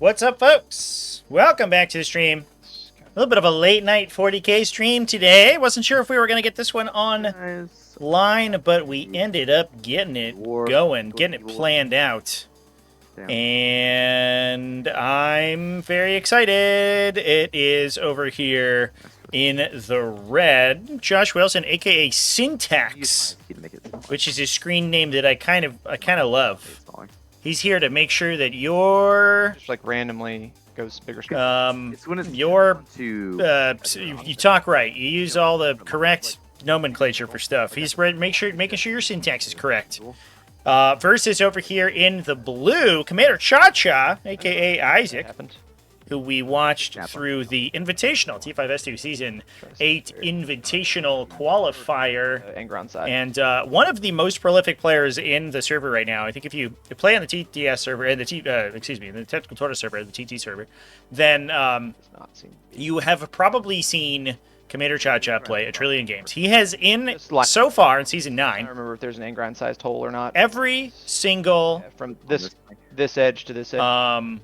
What's up, folks? Welcome back to the stream. A little bit of a late night 40K stream today. Wasn't sure if we were going to get this one online, but we ended up getting it going, getting it planned out. And I'm very excited. It is over here in the red. Josh Wilson, aka Syntax, which is his screen name that I kind of love. He's here to make sure that you're just like randomly goes bigger. You talk right. You use all the correct nomenclature for stuff. He's making sure your syntax is correct. Versus over here in the blue, Commander Cha-Cha, aka Isaac, who we watched through the Invitational, T5S2 Season 8 Invitational Qualifier. And one of the most prolific players in the server right now. I think if you play on the TTS server, and the Technical Tortoise server, the TT server, then you have probably seen Commander Cha-Cha play a trillion games. He has so far in Season 9. I don't remember if there's an Angron-sized hole or not. Every single... from this edge to this edge.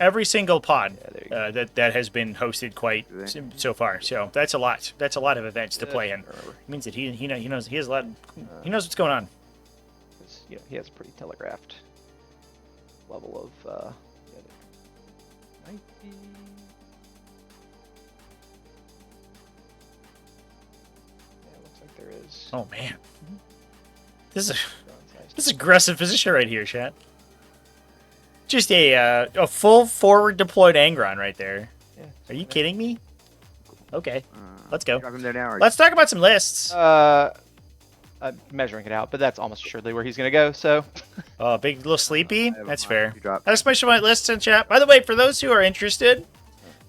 Every single pod that has been hosted so far. So that's a lot. That's a lot of events to play in. It means that he knows he has a lot. He knows what's going on. He has a pretty telegraphed level of. Looks like there is. Oh man, this is aggressive position right here, chat. Just a full forward deployed Angron right there. Yeah, are you kidding me? Okay, let's go. Now, let's talk about some lists. I'm measuring it out, but that's almost assuredly where he's going to go, so... Oh, big little sleepy? That's fair. That's my lists in chat. By the way, for those who are interested,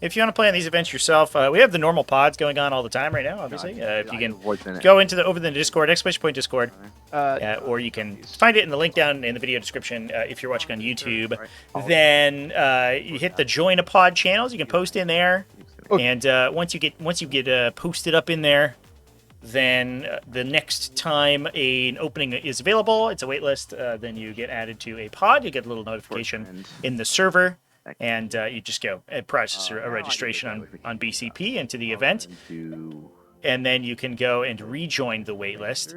if you want to play on these events yourself, we have the normal pods going on all the time right now, obviously. If you can go into over the Discord, !Discord, or you can find it in the link down in the video description if you're watching on YouTube. Then you hit the Join a Pod channels. You can post in there, and once you get posted up in there, then the next time an opening is available, it's a waitlist. Then you get added to a pod. You get a little notification in the server. And you just go and process a registration on BCP into the event, and then you can go and rejoin the waitlist.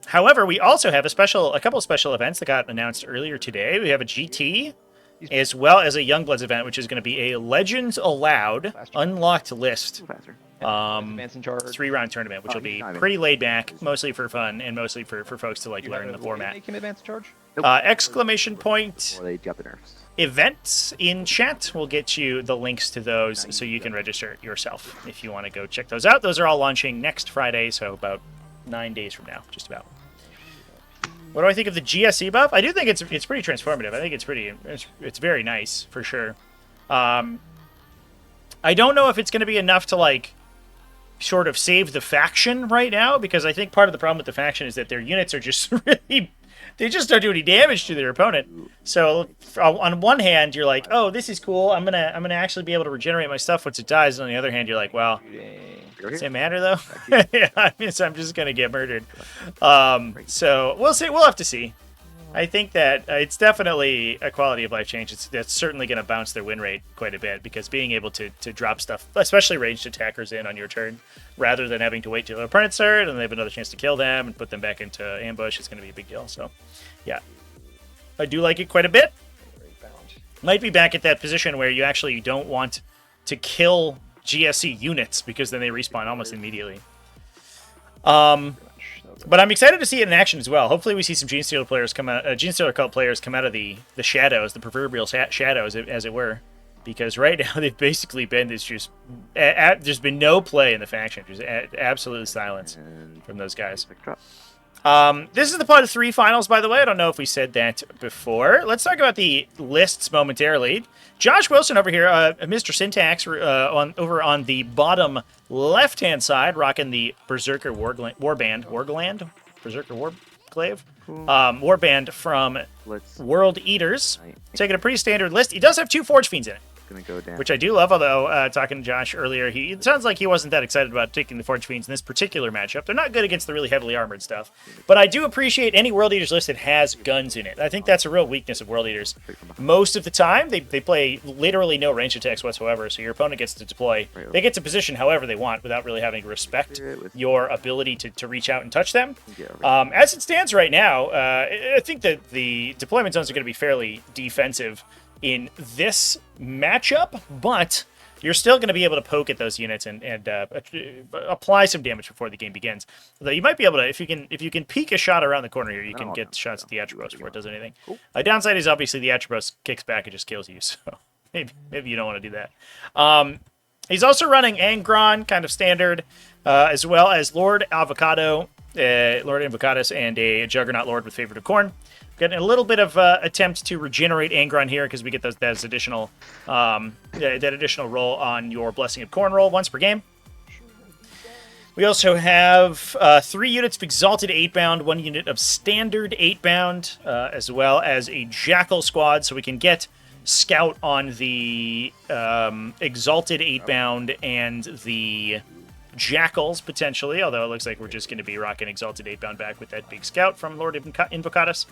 However, we also have a couple of special events that got announced earlier today. We have a GT, as well as a Youngbloods event, which is going to be a Legends Allowed unlocked list. 3-round tournament, which will be pretty laid back, mostly for fun and mostly for folks to learn the format. Exclamation point events in chat will get you the links to those so you can register yourself if you want to go check those out. Those are all launching next Friday, so about 9 days from now, just about. What do I think of the GSE buff? I do think it's pretty transformative. I think it's very nice for sure. I don't know if it's going to be enough to sort of save the faction right now, because I think part of the problem with the faction is that their units are just really, they just don't do any damage to their opponent. So on one hand, you're like, oh, this is cool. I'm gonna actually be able to regenerate my stuff once it dies. And on the other hand, you're like, well, does it matter though? Yeah, so I'm just gonna get murdered. So we'll see. We'll have to see. I think that it's definitely a quality of life change. That's certainly going to bounce their win rate quite a bit, because being able to drop stuff, especially ranged attackers, in on your turn, rather than having to wait till their opponent's turn and they have another chance to kill them and put them back into ambush, is going to be a big deal. So, yeah, I do like it quite a bit. Might be back at that position where you actually don't want to kill GSC units, because then they respawn almost immediately. But I'm excited to see it in action as well. Hopefully we see some Genestealer players come out, Genestealer cult players come out of the shadows, the proverbial shadows, as it were. Because right now they've basically been there's been no play in the faction. Just absolute silence from those guys. This is the Pod 3 finals, by the way. I don't know if we said that before. Let's talk about the lists momentarily. Josh Wilson over here, Mr. Syntax, over on the bottom left-hand side, rocking the Berserker Warband, Berserker Warglaive, Warband from World Eaters. Taking a pretty standard list. He does have 2 Forge Fiends in it. gonna go down. Which I do love, although talking to Josh earlier, it sounds like he wasn't that excited about taking the Forge Fiends in this particular matchup. They're not good against the really heavily armored stuff. But I do appreciate any World Eaters list that has guns in it. I think that's a real weakness of World Eaters. Most of the time, they play literally no range attacks whatsoever, so your opponent gets to deploy. They get to position however they want without really having to respect your ability to reach out and touch them. As it stands right now, I think that the deployment zones are going to be fairly defensive in this matchup, but you're still going to be able to poke at those units and apply some damage before the game begins. Though you might be able to, if you can peek a shot around the corner here, you can get shots at the Atropos before it does anything. A downside is obviously the Atropos kicks back and just kills you, so maybe you don't want to do that. He's also running Angron, kind of standard, as well as Lord Avocado, Lord Invocatus, and a Juggernaut Lord with Favorite of Corn. Getting a little bit of attempt to regenerate Angron here because we get that additional roll on your Blessing of Corn roll once per game. We also have 3 units of Exalted 8-bound, 1 unit of Standard 8-bound, as well as a Jackal squad, so we can get Scout on the Exalted 8-bound and the Jackals, potentially, although it looks like we're just going to be rocking Exalted 8-bound back with that big Scout from Lord Invocatus.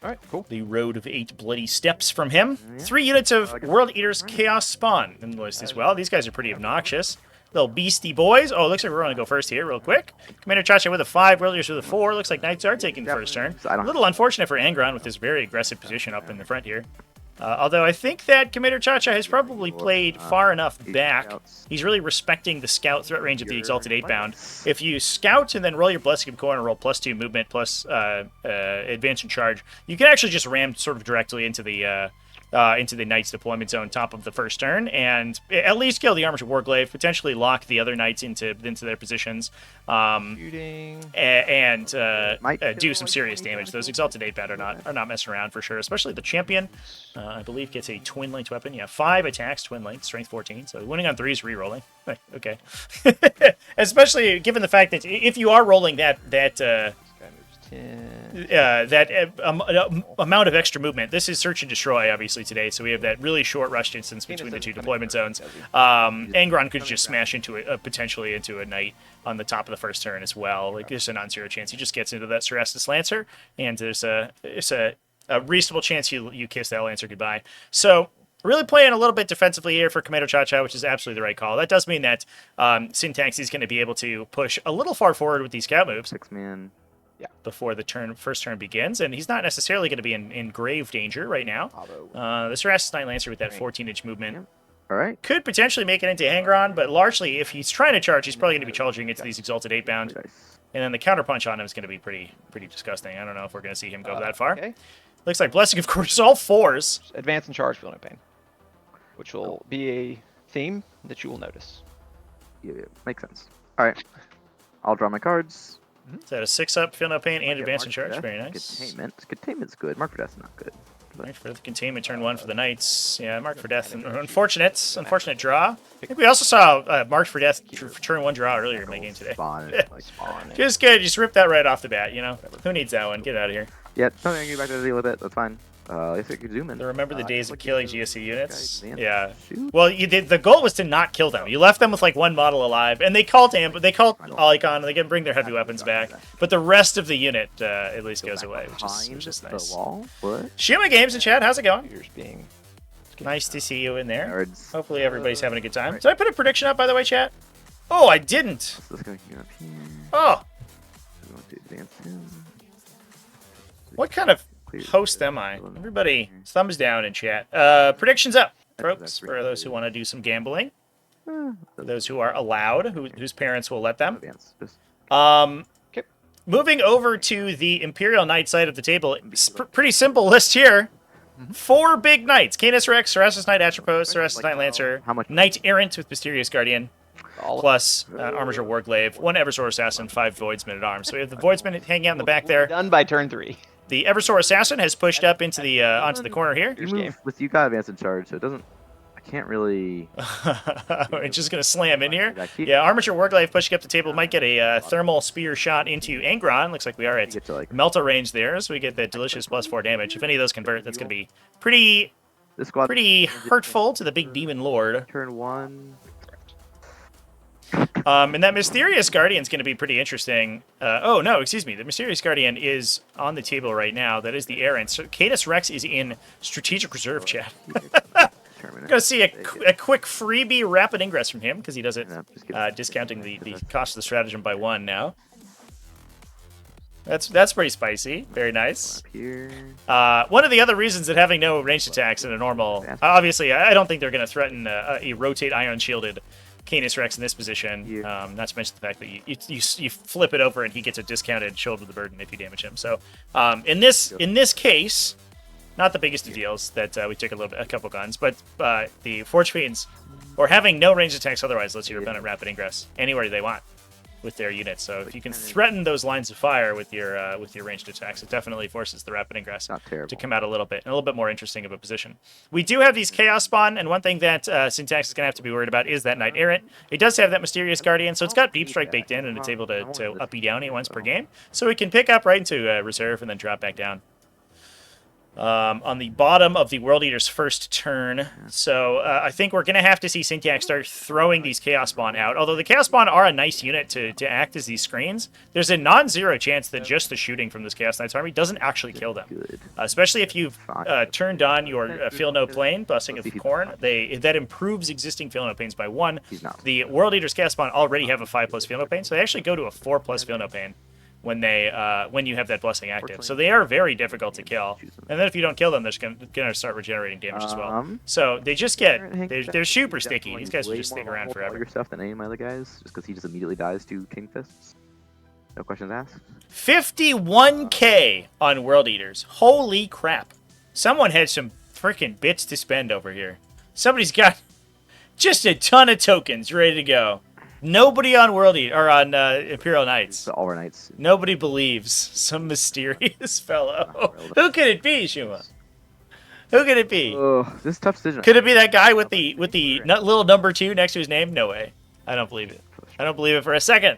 All right, cool. The Road of 8 Bloody Steps from him. 3 units of World Eaters Chaos Spawn in the list as well. These guys are pretty obnoxious. Little beastie boys. Oh, looks like we're going to go first here real quick. Commander Chacha with a 5, World Eaters with a 4. Looks like Knights are taking the first turn. A little unfortunate for Angron with his very aggressive position up in the front here. Although I think that Commander Chacha has probably played far enough back. He's really respecting the scout threat range of the Exalted 8-bound. If you scout and then roll your Blessing of Corn and roll +2 movement plus advance and charge, you can actually just ram sort of directly into the Knights deployment zone top of the first turn, and at least kill the Armored Warglaive, potentially lock the other Knights into their positions, and do some serious damage. Those Exalted 8-bound are not messing around for sure, especially the Champion, I believe, gets a twin-linked weapon. Yeah, 5 attacks, twin-linked, strength 14, so winning on 3 is re-rolling. Okay. Especially given the fact that if you are rolling that amount of extra movement. This is Search and Destroy, obviously, today, so we have that really short rush distance between the 2 deployment zones. Angron could just smash into potentially into a Knight on the top of the first turn as well. Like, there's a non-zero chance he just gets into that Cerastus Lancer, and there's a reasonable chance you kiss that Lancer goodbye. So, really playing a little bit defensively here for Commander Chacha, which is absolutely the right call. That does mean that Syntax is going to be able to push a little far forward with these scout moves. 6-man. Yeah, before the first turn begins, and he's not necessarily going to be in grave danger right now. The Cerastus Knight Lancer with that 14-inch movement. Yep. All right. Could potentially make it into Angron, but largely, if he's trying to charge, he's probably going to be charging into these Exalted 8-bound. And then the counterpunch on him is going to be pretty disgusting. I don't know if we're going to see him go that far. Okay. Looks like Blessing, of course, all 4s. Advance and charge, feel no pain, which will be a theme that you will notice. Yeah, makes sense. All right. I'll draw my cards. Is that a 6-up, feel no pain, and advance and charge? Very nice. Containment's good. Mark for Death's not good. Mark for Death, containment, turn 1 for the Knights. Yeah, Mark for Death. Unfortunate draw. I think we also saw Mark for Death turn 1 draw earlier in my game today. Spawn. Just good. Just rip that right off the bat, you know? Who needs that one? Get out of here. Yeah, don't get back to deal with it. That's fine. I guess I could zoom in. Remember the days of killing GSC units? Yeah. Shoot. Well, the goal was to not kill them. You left them with like 1 model alive, and they called Olicon, and they can bring their heavy weapons back. But the rest of the unit at least goes away, which is nice. Shima Games in chat, how's it going? Nice to see you in there. Hopefully everybody's having a good time. Did I put a prediction up, by the way, chat? Oh, I didn't. Oh. What kind of host am I? Everybody, thumbs down in chat. Predictions up, folks, for those who want to do some gambling. For those who are allowed, whose parents will let them. Moving over to the Imperial Knight side of the table, it's pretty simple list here. 4 big Knights: Canis Rex, Cerastus Knight Atropos, Cerastus Knight Lancer, Knight Errant with Mysterious Guardian, plus Armored Warglaive, 1 Eversor Assassin, 5 Voidsmen at Arms. So we have the Voidsmen hanging out in the back there. Done by turn 3. The Eversor Assassin has pushed up into the onto the corner here. You got advance and charge, so it doesn't. I can't really. It's just gonna slam in here. Yeah, Armature Warglaive pushing up the table might get a thermal spear shot into Angron. Looks like we are at Melta range there, so we get that delicious +4 damage. If any of those convert, that's gonna be pretty This squad pretty hurtful to the big demon lord. Turn 1. And that Mysterious Guardian's going to be pretty interesting. Oh, no, excuse me. The Mysterious Guardian is on the table right now. That is the Errant. So Canis Rex is in Strategic Reserve, chat. Going to see a quick freebie rapid ingress from him because he does it discounting the cost of the stratagem by 1 now. That's pretty spicy. Very nice. One of the other reasons that having no ranged attacks in a normal... obviously, I don't think they're going to threaten a rotate Iron Shielded Canis Rex in this position. Not to mention the fact that you flip it over and he gets a discounted shoulder the burden if you damage him. So in this case, not the biggest of deals that we took a couple guns, but the Forge Fiends, or having no ranged attacks otherwise, lets your opponent rapid ingress anywhere they want with their units. So if you can threaten those lines of fire with your ranged attacks, it definitely forces the rapid ingress to come out a little bit more interesting of a position. We do have these Chaos Spawn, and one thing that Syntax is going to have to be worried about is that Knight Errant. It does have that Mysterious Guardian, so it's got Deep Strike baked in, and it's able to uppy downy once per game. So we can pick up right into reserve and then drop back down. On the bottom of the World Eater's first turn. So I think we're going to have to see Syntax start throwing these Chaos Spawn out. Although the Chaos Spawn are a nice unit to act as these screens, there's a non-zero chance that just the shooting from this Chaos Knight's army doesn't actually kill them. Especially if you've turned on your Feel No Plane, Blessing of Khorne. That improves existing Feel No Pains by 1. The World Eater's Chaos Spawn already have a 5+ Feel No Pain, so they actually go to a 4+ Feel No Pain when you have that blessing active. So they are very difficult to kill. And then if you don't kill them, they're going to start regenerating damage as well. So they just they're super sticky. These guys will just stick around forever. Your stuff than any of my other guys, just because he just immediately dies to King Fists. No questions asked. 51k on World Eaters. Holy crap. Someone had some freaking bits to spend over here. Somebody's got just a ton of tokens ready to go. Nobody on World Eater, or on Imperial Knights. All our Knights. Nobody believes some mysterious fellow. Who could it be, Shuma? Who could it be? This is a tough decision. Could it be that guy with the little number 2 next to his name? No way. I don't believe it. I don't believe it for a second.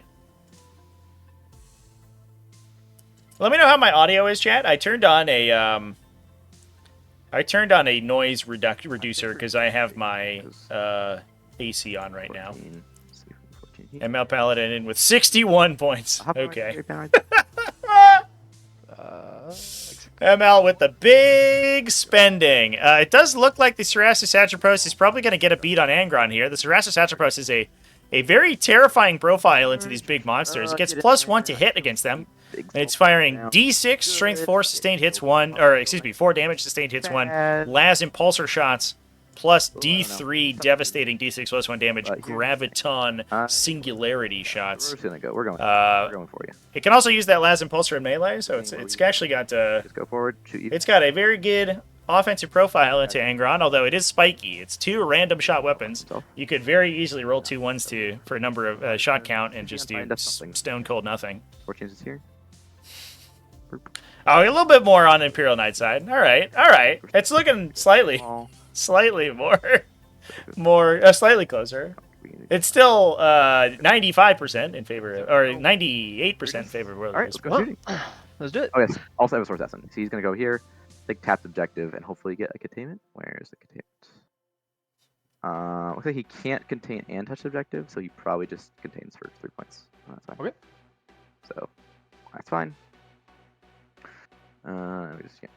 Let me know how my audio is, chat. I turned on a noise reducer because I have my AC on right now. ML Paladin in with 61 points. Okay. ML with the big spending. It does look like the Cerastus Atropos is probably going to get a beat on Angron here. The Cerastus Atropos is a very terrifying profile into these big monsters. It gets +1 to hit against them. And it's firing D6, Strength 4, sustained hits 1, or excuse me, 4 damage, sustained hits 1, Las Impulsor shots, plus D3, devastating D6 +1 damage, Graviton Singularity shots. We're going for you. It can also use that Las Impulsor in melee, so it's actually got just go forward, shoot you. It's got a very good offensive profile into Angron, although it is spiky. It's 2 random shot weapons. You could very easily roll 2 1s for a number of shot count and just do stone cold nothing. 4 chances here. Oh, a little bit more on Imperial Knight side. All right. It's looking slightly slightly closer. It's still 95% in favor of, or 98% in favor of World. All right, let's go shooting. Let's do it. Oh, yes. Also have a Source Essence. So he's going to go here, like tap the objective, and hopefully get a containment. Where's the containment? Looks like he can't contain and touch the objective, so he probably just contains for 3 points. Oh, that's fine. Okay. So, that's fine. All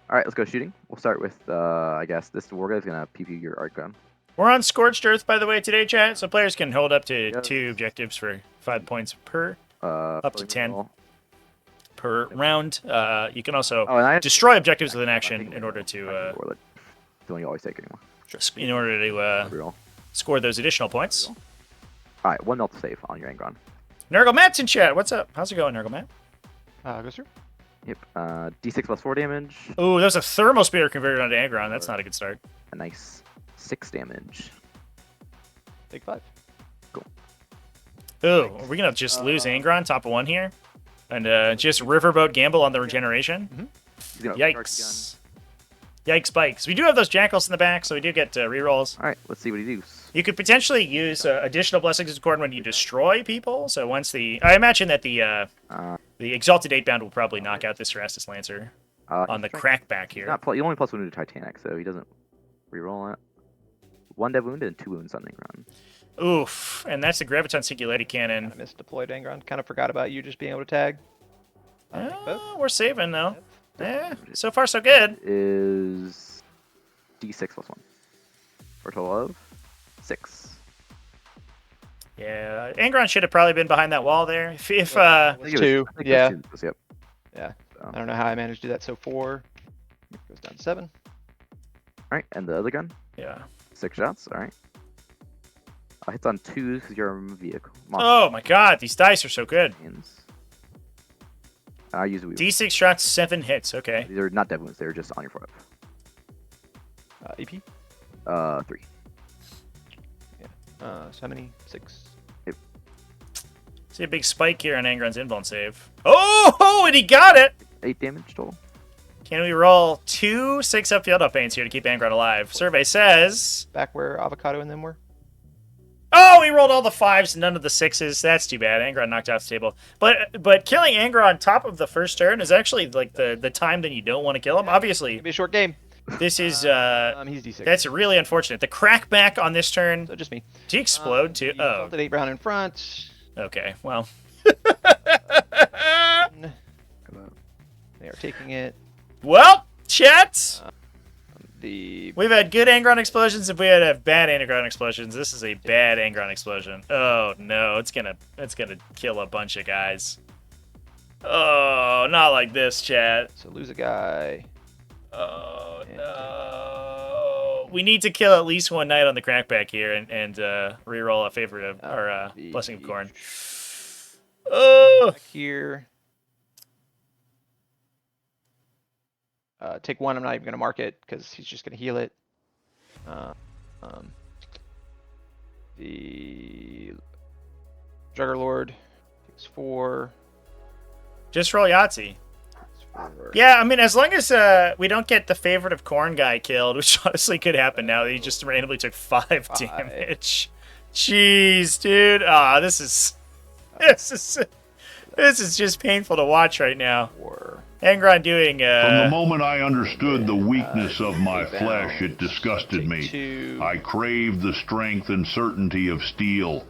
right, let's go shooting. We'll start with, I guess, this war guy's going to PP your art gun. We're on Scorched Earth, by the way, today, chat, so players can hold up to 2 objectives for 5 points per, up to 10 per round. You can also destroy objectives with an action in order to... don't you always take anymore. In order to score those additional points. All right, 1 melt save on your Angron. Nurgle Matt's in chat. What's up? How's it going, Nurgle Matt? Go through. Yep. D6 plus 4 damage. Ooh, that was a Thermal Spear converted onto Angron. That's not a good start. A nice 6 damage. Take 5. Cool. Ooh, are we going to just lose Angron top of 1 here? And just Riverboat gamble on the regeneration? Yikes. Yikes bikes. We do have those Jackals in the back, so we do get rerolls. All right, let's see what he does. You could potentially use additional Blessings of Khorne when you destroy people. So once I imagine that the Exalted 8-bound will probably knock out this Cerastus Lancer on the crackback here. You only +1 to Titanic, so he doesn't Reroll it. 1 dev wound and 2 wounds on Angron. Oof. And that's the Graviton Singulated Cannon. Kind of misdeployed Angron. Kind of forgot about you just being able to tag. We're saving, though. Yeah, so far so good. Is D6 plus 1. For a total of 6. Yeah, Angron should have probably been behind that wall there. If It's 2. Yep. Yeah. So. I don't know how I managed to do that. So 4 goes down to 7. Alright, and the other gun? Yeah. 6 shots, alright. Hits on 2 because you're a vehicle. Oh my god, these dice are so good. I use weave. D6 shots, 7 hits. Okay. These are not dev wounds, they're just on your foot. EP? 3. Yeah. So how many? 6. Yep. See a big spike here on Angron's invuln save. Oh, and he got it! 8 damage total. Can we roll 2 6-up field up pains here to keep Angron alive? Survey says... Back where Avocado and them were? Oh, he rolled all the 5s, none of the 6s. That's too bad. Angron knocked off the table. But killing Angron on top of the first turn is actually like the time that you don't want to kill him. Obviously, It'll be a short game. this is He's D6. that's really unfortunate. The crackback on this turn. So just me. Did he explode too? You Oh, salted 8 round in front. okay. Well, They are taking it. well, chat. The We've had good Angron explosions. If we had have bad Angron explosions, this is a bad Angron explosion. Oh no, it's gonna kill a bunch of guys. Oh, not like this, chat. so lose a guy. Oh no. We need to kill at least one knight on the crackback here and reroll a favorite of or blessing of corn. Oh, Back here. Take 1. I'm not even going to mark it because he's just going to heal it. The Juggerlord takes 4. just roll Yahtzee. Takes 4. Yeah, I mean, as long as we don't get the favorite of corn guy killed, which honestly could happen now that he just randomly took 5 damage. Jeez, dude. Ah, this is just painful to watch right now. 4. Angron doing. From the moment I understood the weakness of my flesh, it disgusted me. 2. I craved the strength and certainty of steel.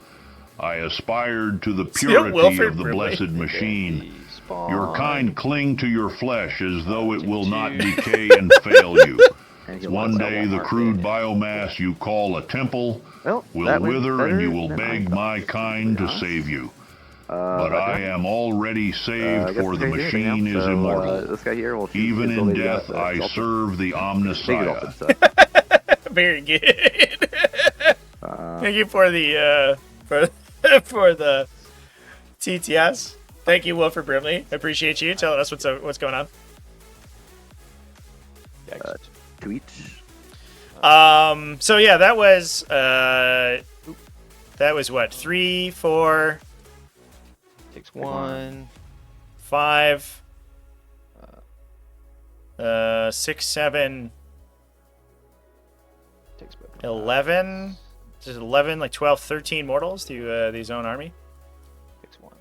I aspired to the purity Wilfred of the Brimley. blessed machine. Spawn. Your kind cling to your flesh as though it will not decay and fail you. One day the crude biomass you call a temple Well, will that went wither better and you will than I beg thought. my kind to save you. But I Batrep. am already I saved, guess for the this guy's here machine now, is so, immortal. this guy here will shoot Even his in lady death, with, I exalted. serve the Big Omnissiah. exalted stuff. Very good. Thank you for the for the TTS. Thank you, Wilfred Brimley. I appreciate you telling us what's going on. 2 each. So yeah, that was what 3, 4, Takes 1. 5, 6, 7, Takes both. 11. Just 11, like 12, 13 mortals to the zone army. Takes 1.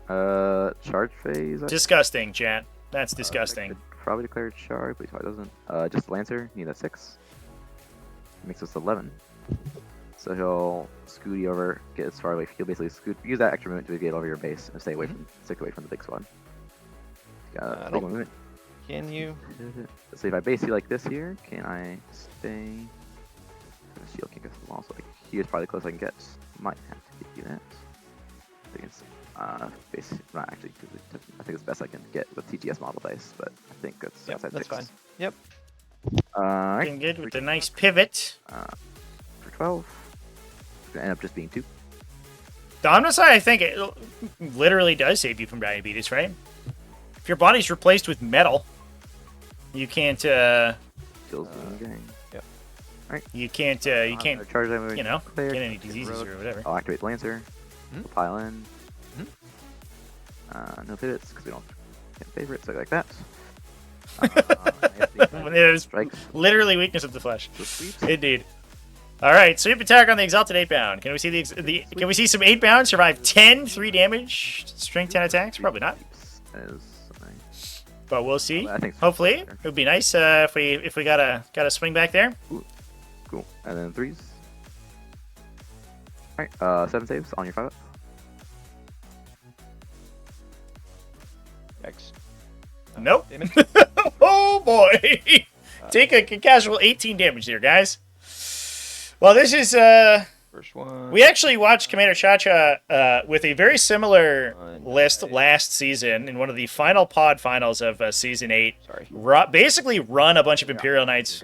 Alright. Charge phase. Disgusting, chat. That's disgusting. Probably declared charge, but he probably doesn't. Just Lancer, need a 6. Makes us 11. So he'll scooty over, get as far away. He'll basically use that extra movement to get over your base and stay away stick away from the big squad. Got a big movement. Can you? Let's see if I base you like this here, can I stay? The shield can go to the wall, so like he is probably the closest I can get. Might have to give you that. I think it's base not actually. I think it's best I can get with TGS model dice, but I think that's outside That's 6. fine. Yep. Looking good with the nice pivot. For 12. It's gonna end up just being 2. The Omnissiah, I think, it literally does save you from diabetes, right? If your body's replaced with metal, you can't. Kills the gang. Yep. You can't. Charge that You know, clear, get any diseases or whatever. I'll activate the Lancer. We'll pile in. No pivots because we can't favorite, so like that. There's Strike. literally weakness of the flesh. So sweet. Indeed. All right, sweep attack on the Exalted 8-bound. Can we see Can we see some 8-bound survive 10 3 damage strength 10 attacks? Probably not. That is nice. but we'll see. I think so. Hopefully, it would be nice if we got a swing back there. Ooh, cool. And then 3s. All right, 7 saves on your 5-up. X. Nope. Oh boy! Take a casual 18 damage there, guys. Well, this is First one. we actually watched Commander Cha-Cha with a very similar list last season in one of the final pod finals of Season 8. Sorry. Basically run a bunch of Imperial Knights.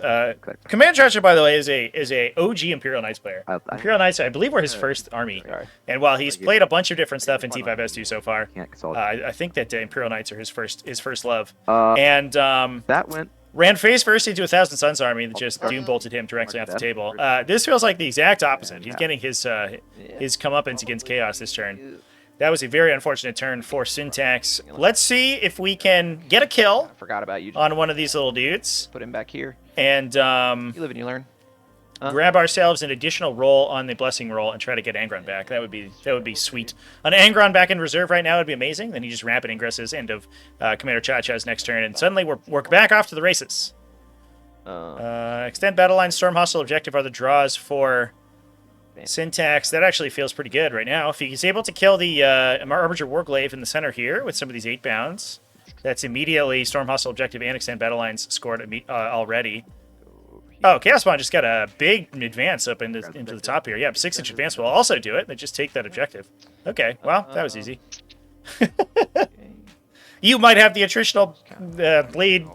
Commander Cha-Cha, by the way, is a OG Imperial Knights player. Imperial Knights, I believe, were his first army. And while he's played a bunch of different stuff in T5S2 so far, I think that Imperial Knights are his first love. And that went. Ran face first into 1,000 Suns army that just doom bolted him directly off the table. This feels like the exact opposite. He's getting his comeuppance against Chaos this turn. That was a very unfortunate turn for Syntax. Let's see if we can get a kill. I forgot about you. On one of these little dudes. Put him back here. And you live and you learn. Grab ourselves an additional roll on the blessing roll and try to get Angron back. That would be sweet. An Angron back in reserve right now would be amazing. Then you just rapid ingresses end of Commander Cha-Cha's next turn, and suddenly we're back off to the races. Extend battle line, storm hostile objective are the draws for Syntax. That actually feels pretty good right now. If he's able to kill the Arbinger Warglaive in the center here with some of these 8 bounds, that's immediately storm hostile objective and extend battle lines scored already. Oh, Chaos Spawn just got a big advance up into the top here. Yeah, 6-inch advance will also do it. They just take that objective. Okay, well, that was easy. You might have the attritional lead,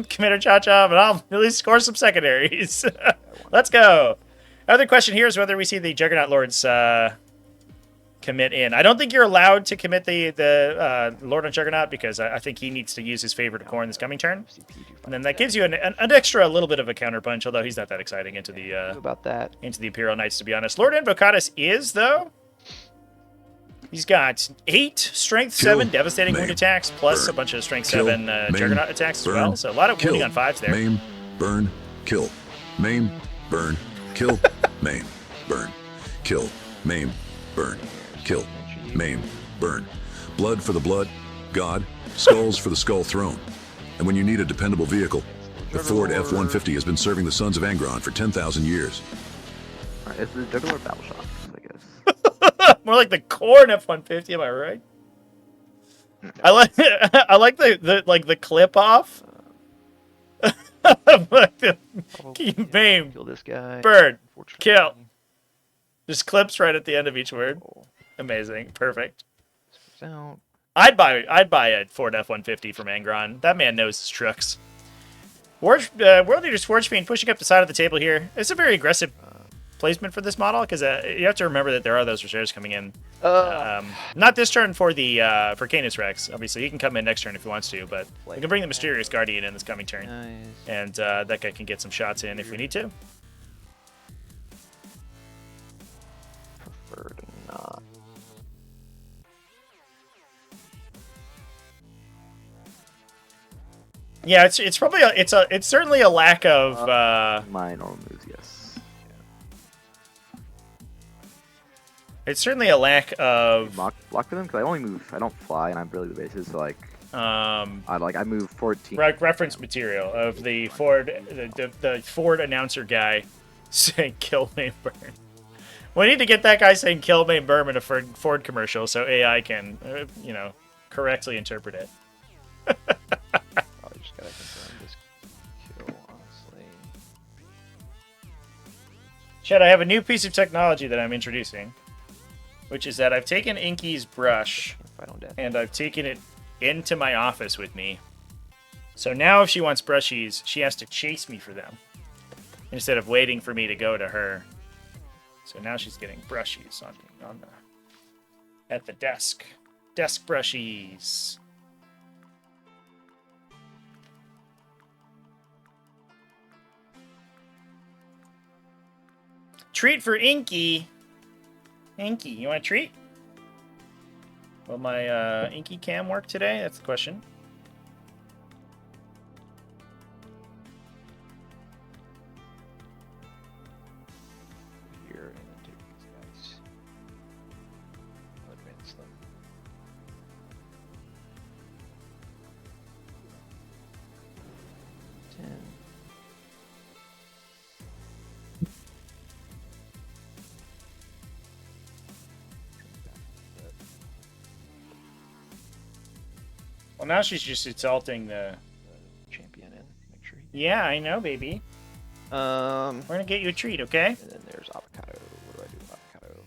Commander Cha-Cha, but I'll at least score some secondaries. Let's go. Other question here is whether we see the Juggernaut Lords commit in. I don't think you're allowed to commit the Lord on Juggernaut because I think he needs to use his favorite core this coming turn. And then that gives you an extra little bit of a counterpunch, although he's not that exciting into the into the Imperial Knights, to be honest. Lord Invocatus is, though. He's got 8 Strength 7 devastating wound attacks, plus a bunch of Strength 7 Juggernaut attacks as well. So a lot of wounding on 5s there. Maim, burn, kill. Maim, burn, kill. Maim, burn, kill. Maim, burn, kill. Maim, burn. Blood for the blood, God. Skulls for the skull throne. And when you need a dependable vehicle, the Ford F-150 has been serving the Sons of Angron for 10,000 years. It's the Juggernaut Battle Shocks, I guess. More like the Corn F-150, am I right? I like the clip off. Maim, Kill this guy. burn, kill. Just clips right at the end of each word. Amazing, perfect. I'd buy a Ford F-150 from Angron. That man knows his trucks. World Leader Swordsfiend pushing up the side of the table here. It's a very aggressive placement for this model because you have to remember that there are those reserves coming in. Not this turn for the for Canis Rex. Obviously, he can come in next turn if he wants to, but we can bring the Mysterious Guardian in this coming turn, and that guy can get some shots in if we need to. Prefer to not. Yeah, it's probably it's certainly a lack of my normal moves, yes. It's certainly a lack of block for them because I only move. I don't fly, and I'm barely the bases. So like, I move 14. Reference material of the Ford the Ford announcer guy saying "kill Maim burn." We need to get that guy saying "kill Maim burn" in a Ford commercial so AI can correctly interpret it. Probably just gotta confirm this kill, honestly. Chad, I have a new piece of technology that I'm introducing, which is that I've taken Inky's brush and I've taken it into my office with me. So now if she wants brushies, she has to chase me for them instead of waiting for me to go to her. So now she's getting brushies at the desk. Desk brushies. Treat for Inky. Inky, you want a treat? Will my Inky cam work today? That's the question. Here and then take these guys. I'll advance them. Well, now she's just insulting the champion and make sure he... Yeah, I know, baby. We're gonna get you a treat, okay? And then there's avocado. What do I do with avocado?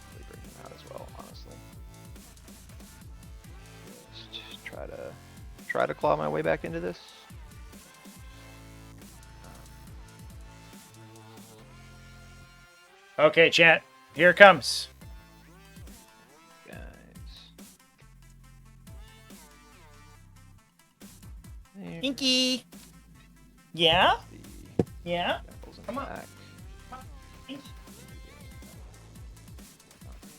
Probably bring him out as well, honestly. Just try to claw my way back into this. Okay, chat. Here it comes. Guys. There. Inky. Yeah? The Yeah? apples in Come the on. back. Inky.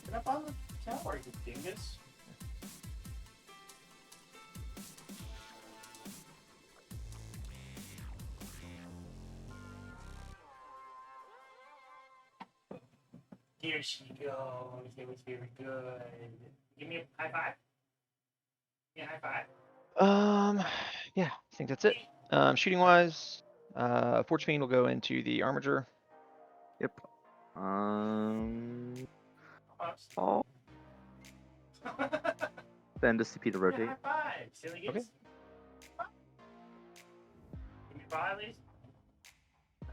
Get up on the tower, you dingus. Here she goes. It was very good. Give me a high five. Yeah, high five. Yeah, I think that's it. Shooting wise, Forge Fiend will go into the Armiger. Yep. Oh. Then just CP to rotate. Yeah, high five. Silly Okay. goose. Give me five, at least.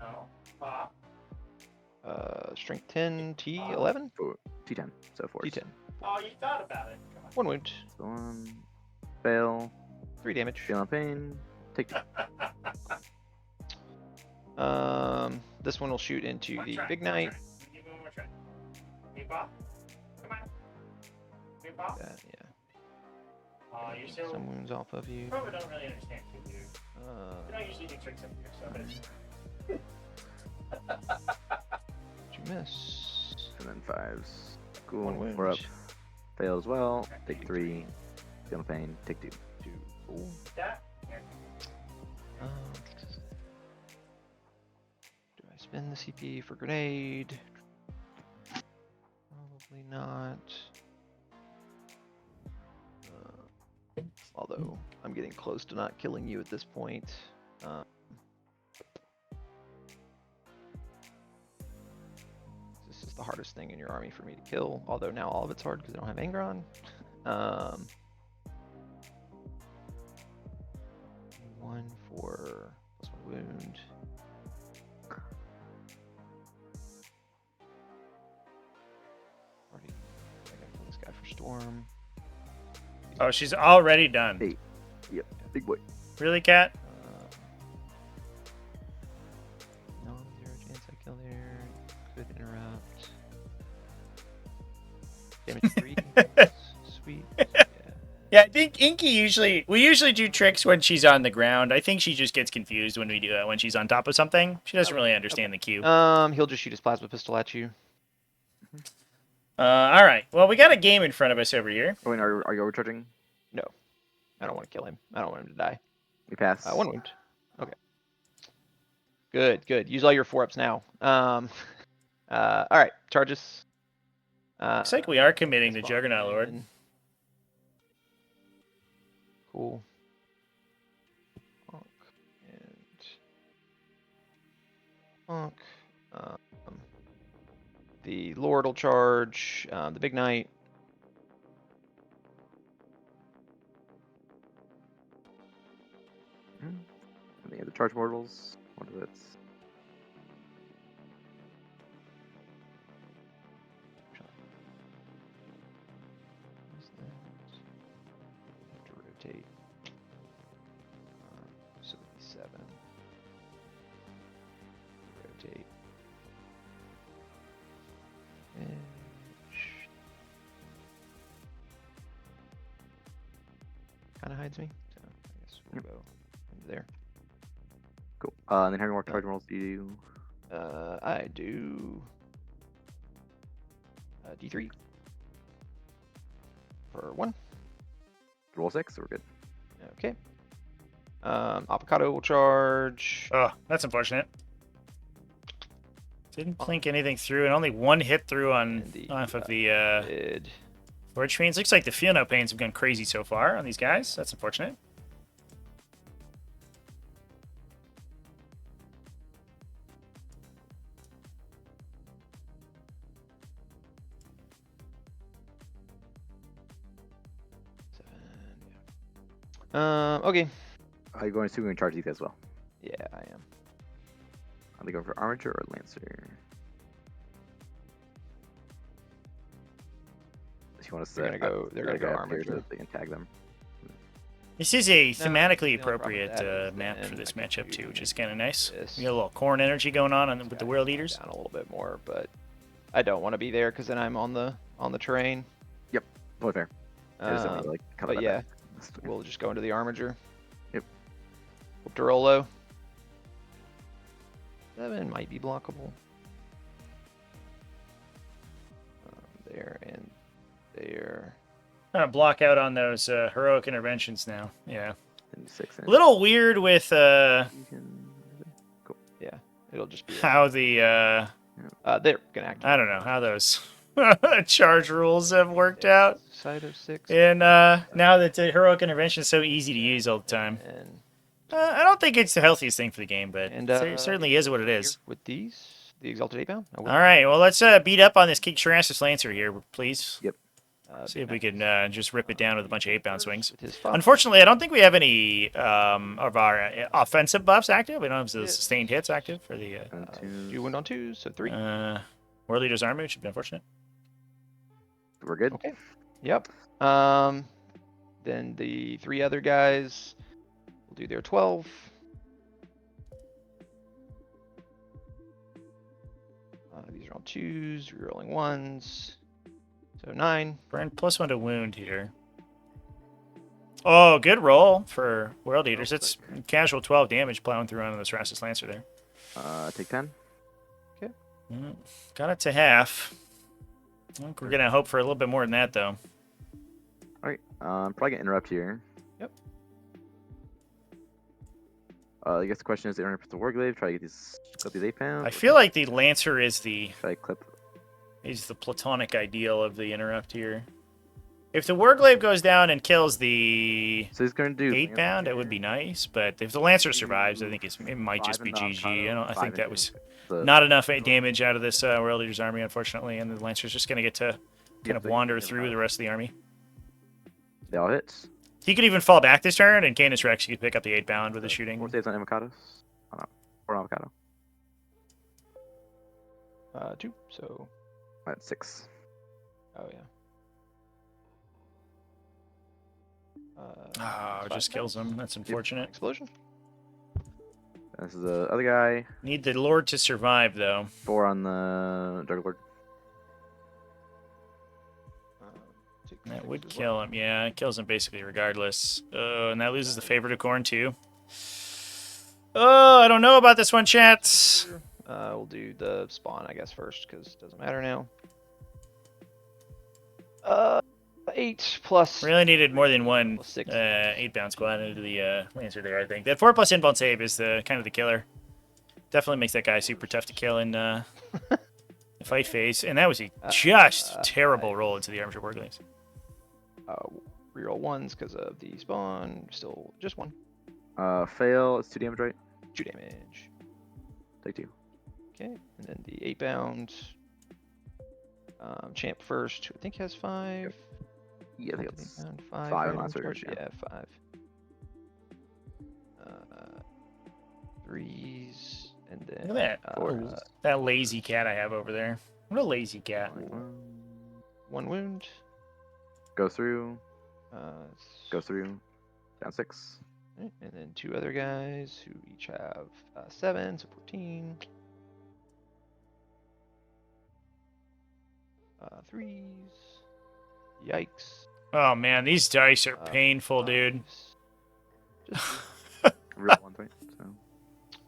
No. Pop. Strength 10, T11, T10. So force. T10. Oh, you thought about it. Come on. 1 wound, So one. Fail. 3 damage. Feeling pain. Take 2. This one will shoot into One the try, Big one Knight. try. Give me one more try. Hey, Pop. Come on. Hey, Pop. Yeah. Oh, you're so... Some wounds off of you. Probably don't really understand what you do. I don't usually do tricks up here, so I'm gonna... Did you miss? And then 5s. Cool. 1 wound. 4 up. Fail as well. Take 3. Feeling pain. Take 2. 2. Cool. That? Here. Do I spend the CP for grenade? Probably not. Although I'm getting close to not killing you at this point. This is the hardest thing in your army for me to kill. Although now all of it's hard because I don't have Angron. 1 for plus 1 wound. Already, I gotta kill this guy for Storm. Oh, she's already done. 8. Yep. Big boy. Really, Cat? Non-zero chance I kill there. Could interrupt. Damage 3. Sweet. Yeah. Yeah, I think Inky we usually do tricks when she's on the ground. I think she just gets confused when we do it when she's on top of something. She doesn't really understand the cue. He'll just shoot his plasma pistol at you. All right. Well, we got a game in front of us over here. Oh, and are you overcharging? No. I don't want to kill him. I don't want him to die. We pass. 1 wound. Okay. Good. Use all your 4-ups now. All right. Charges. Looks like we are committing to Juggernaut Lord. Cool. Honk. The Lord will charge. The Big Knight. Any other charge mortals? What is it? Have to rotate. So it'd be 7. Rotate. Kind of hides me, so I guess we'll go into there. Cool. And then how many more charge rolls do you do? I do D3 for 1. Roll 6, so we're good. Okay. Avocado will charge. Oh, that's unfortunate. Didn't blink anything through, and only 1 hit through on off of the Forge Fiends. Looks like the feel no pains have gone crazy so far on these guys. That's unfortunate. Okay. Are you going to charge these as well? Yeah, I am. Are they going for Armature or Lancer? If you want to They're gonna go Armature. So they can tag them. This is a No, thematically the only problem with appropriate that is map for then this I can matchup do too, which is kind of nice. this. We got a little corn energy going on with the World Guy Eaters. down a little bit more, but I don't want to be there because then I'm on the terrain. Yep, totally fair. I just don't wanna, like, cut But that yeah, back. we'll just go into the Armature. Yep. Hope to roll low. 7 might be blockable. There and there. Kind of block out on those heroic interventions now. Yeah. And 6 A little weird with Cool. Yeah, it'll just be how the they're gonna act. I don't know how those charge rules have worked out. Side of 6. And now that the heroic intervention is so easy to use all the time. And I don't think it's the healthiest thing for the game, but it certainly is what it is. with these, the Exalted 8-pound. All right, well, let's beat up on this King Tyrannosaurus Lancer here, please. Yep. See if we can just rip it down with a bunch of 8-pound swings. With his 5. Unfortunately, I don't think we have any of our offensive buffs active. We don't have the sustained hits active for the 2 wound on 2, so 3. World Leader's Army, which would be unfortunate. We're good. Okay. Yep. Then the 3 other guys will do their 12. These are all 2s, rerolling 1s. So 9. Burn +1 to wound here. Oh, good roll for World Eaters. It's casual 12 damage plowing through onto this Tyrannosaurus Lancer there. Take 10. Okay. Got it to half. I think we're going to hope for a little bit more than that, though. Alright, probably gonna interrupt here. Yep. I guess the question is, interrupt the Warglaive, try to get these 8-pounds. I feel like the Lancer is the clip. platonic ideal of the interrupt here. If the Warglaive goes down and kills the So he's gonna do 8-pound, it would be nice. But if the Lancer survives, I think it might just be GG. I think that was not enough damage out of this World Eaters army, unfortunately, and the Lancer's just gonna get to kind of wander through the rest of the army. They all hits. He could even fall back this turn, and Canis Rex could pick up the 8-pound with the shooting. 4 saves on avocados. Or avocado. 2, so... That's 6. Oh, yeah. It just kills him. That's unfortunate. Explosion. This is the other guy. Need the Lord to survive, though. 4 on the Dark Lord. That would kill him. Yeah, it kills him basically regardless. And that loses the favorite of Corn, too. Oh, I don't know about this one, chat. We'll do the spawn, I guess, first, because it doesn't matter now. 8 plus... Really needed more than one 6. 8-pound squad into the Lancer there, I think. That 4+ invuln save is the kind of the killer. Definitely makes that guy super tough to kill in the fight phase. And that was a just terrible roll into the Armature Warglaives. Reroll 1s because of the spawn. Still just 1. Fail. It's 2 damage, right? 2 damage. Take 2. Okay, and then the 8-pound. Champ first, who I think has 5. Yeah, I think it's 5 5 on charge. Yeah, 5. 3s, and then... Look at that. That lazy cat I have over there. What a lazy cat. 1 wound. Go through. Go through. Down 6. And then 2 other guys who each have 7, so 14. 3s. Yikes. Oh, man, these dice are painful, dude. Real 1 point. So.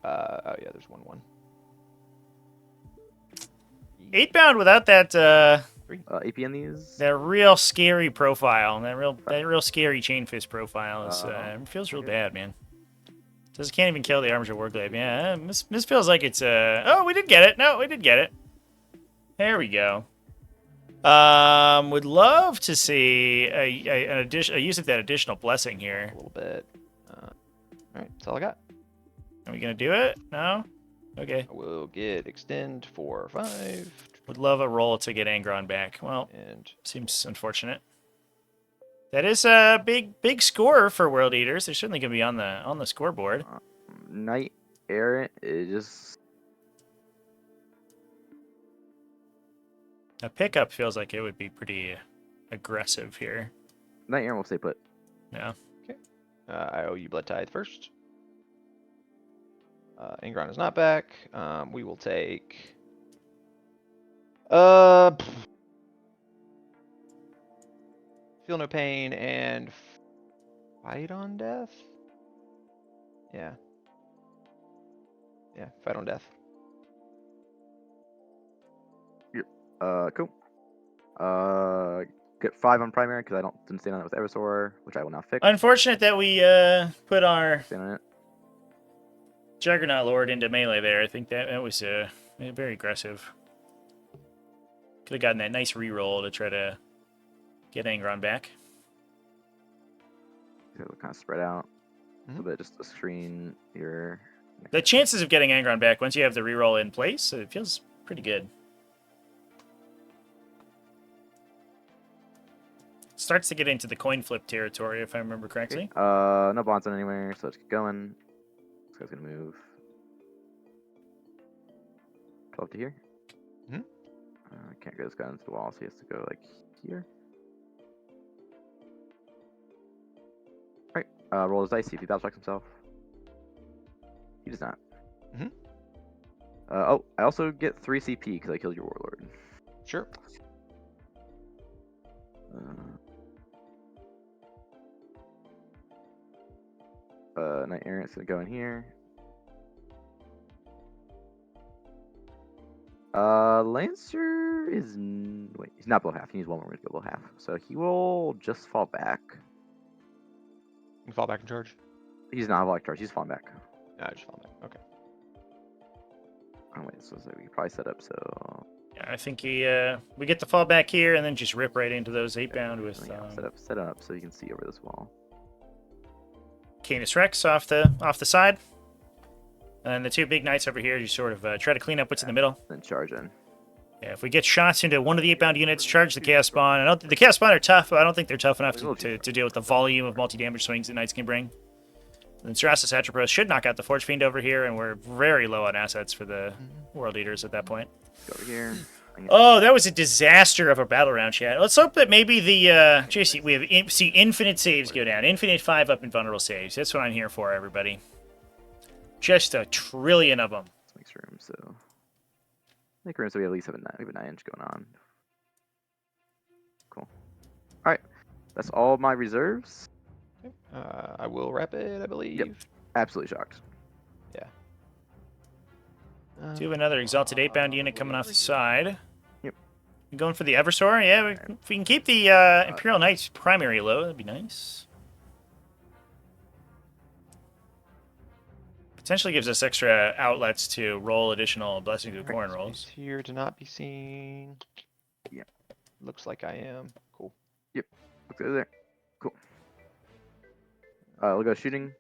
Oh, yeah, there's 1-1. 8-pound without that... AP in these. That real scary profile, that real scary chain fist profile is feels real bad, man. Can't even kill the Armature Warglaive. Yeah, this feels like it's oh, we did get it. No, we did get it. There we go. Would love to see a use of that additional blessing here. A little bit. All right, that's all I got. Are we gonna do it? No. Okay. We'll get extend 4 or 5. Would love a roll to get Angron back. Well, and seems unfortunate. That is a big score for World Eaters. They're certainly going to be on the scoreboard. Knight Errant is just... A pickup feels like it would be pretty aggressive here. Knight Errant will stay put. Yeah. Okay. I owe you Blood Tithe first. Ingron is not back. We will take... Feel No Pain and Fight on Death? Yeah. Yeah, Fight on Death. Cool. Get 5 on primary because I didn't stand on it with Eversor, which I will now fix. Unfortunate that we put our Stand on it. Juggernaut Lord into melee there. I think that was very aggressive. Could have gotten that nice reroll to try to get Angron back. So it'll kind of spread out a little bit, just to screen your... The chances of getting Angron back once you have the reroll in place, it feels pretty good. Starts to get into the coin flip territory, if I remember correctly. Okay. No bonds on anywhere, so let's get going. This guy's gonna move 12 to here. Can't get this guy into the wall, so he has to go like here. Alright, roll his dice, see if he battle checks himself. He does not. Oh, I also get 3 CP because I killed your warlord. Sure. Knight Errant's gonna go in here. Lancer is... Wait, he's not below half. He needs 1 more to go below half. So he will just fall back. You fall back in charge? He's not a charge. He's falling back. No, I just fall back. Okay. Oh wait, so we probably set up so... Yeah, I think we get the fall back here and then just rip right into those 8-bound with... set up so you can see over this wall. Canis Rex off the side. And the 2 big knights over here, you sort of try to clean up what's in the middle. Then charge in. Yeah, if we get shots into one of the 8-bound units, charge the Chaos Spawn. The Chaos Spawn are tough, but I don't think they're tough enough to deal with the volume of multi-damage swings that knights can bring. And then Cerastus Atropos should knock out the Forge Fiend over here, and we're very low on assets for the World Eaters at that point. Go over here. Oh, that was a disaster of a battle round, chat. Let's hope that maybe the JC, we see infinite saves go down. Infinite 5-up invulnerable saves. That's what I'm here for, everybody. Just a trillion of them. Let's make room, so... Make room so we at least have a 9-inch going on. Cool. Alright. That's all my reserves. Okay. I will wrap it, I believe. Yep. Absolutely shocked. Yeah. Do have another Exalted 8-bound unit coming off the side. Yep. You going for the Eversor? Yeah, if we can keep the Imperial Knights primary low, that'd be nice. Potentially gives us extra outlets to roll additional Blessings of Corn rolls. Here to not be seen. Yep. Looks like I am. Cool. Yep. Looks good there. Cool. We'll go shooting.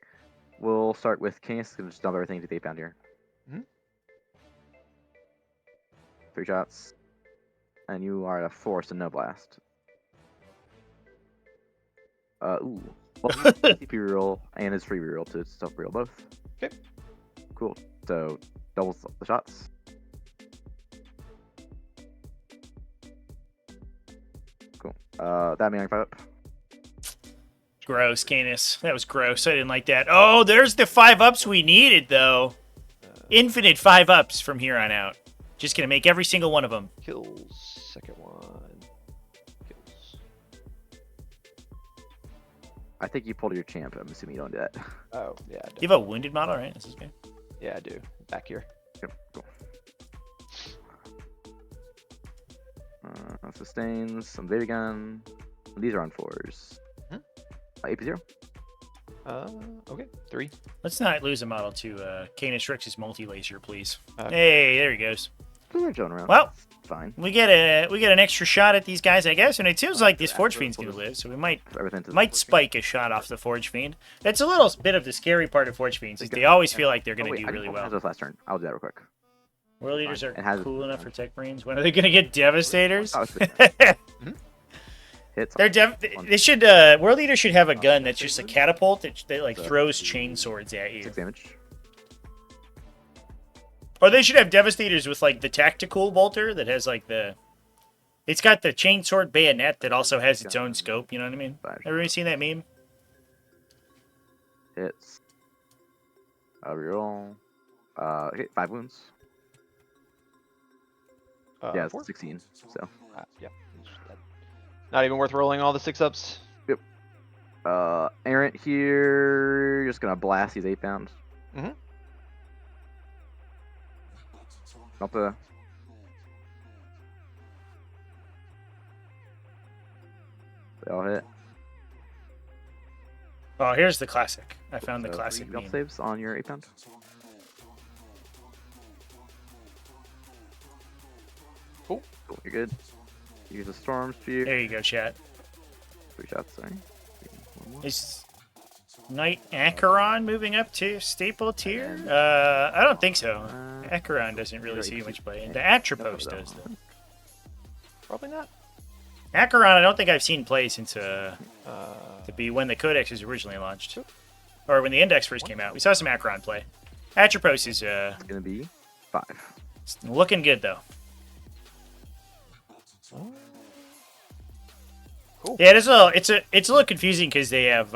We'll start with Canis. Gonna just dump everything to the 8-bound here. 3 shots. And you are at a 4, so no blast. Ooh. Well, CP reroll and his free reroll to self reroll both. Okay. Cool. So doubles the shots. Cool. That means 5-up. Gross, Canis. That was gross. I didn't like that. Oh, there's the 5-ups we needed, though. Infinite 5-ups from here on out. Just gonna make every single one of them. Kills. Second one. Kills. I think you pulled your champ. I'm assuming you don't do that. Oh, yeah. You have a wounded model, right? This is good. Yeah, I do. Back here. Yep, cool. Sustains, some baby gun. These are on 4s. AP0. Okay. 3. Let's not lose a model to Canis Rex's multi-laser, please. Hey, there he goes. They're going around. Well, fine. we get an extra shot at these guys, I guess, and it seems like this Forge Fiend's gonna live, so we might spike a shot off the Forge Fiend. That's a little bit of the scary part of Forge Fiends, is they always feel like they're gonna do really well. Last turn. I'll do that real quick. World Eaters are cool enough for Tech Marines. When are they gonna get Devastators? Hits. They should. World Eater should have a gun that's just a catapult that like throws chain swords at you. 6 damage. Or they should have Devastators with like the tactical bolter that has like the. It's got the chainsword bayonet that also has its own scope. You know what I mean? Everybody seen that meme? Hits. Reroll. Hit 5 wounds. Yeah, it's 16. So. Yeah. Not even worth rolling all the 6-ups. Yep. Errant here. You're just gonna blast these 8-pounds. Mhm. Not the. They all hit. Oh, here's the classic. I found the classic 3 meme. saves on your 8-pound. Cool. Cool, you're good. Use a storm spear. There you go, chat. 3 shots, sorry. Is Knight Acheron moving up to staple tier? I don't think so. Acheron doesn't really see much play. The Atropos does, though. Probably not. Acheron, I don't think I've seen play since to be when the Codex was originally launched, or when the Index first came out. We saw some Acheron play. Atropos is It's gonna be 5. looking good though. Cool. Yeah, it's a little confusing because they have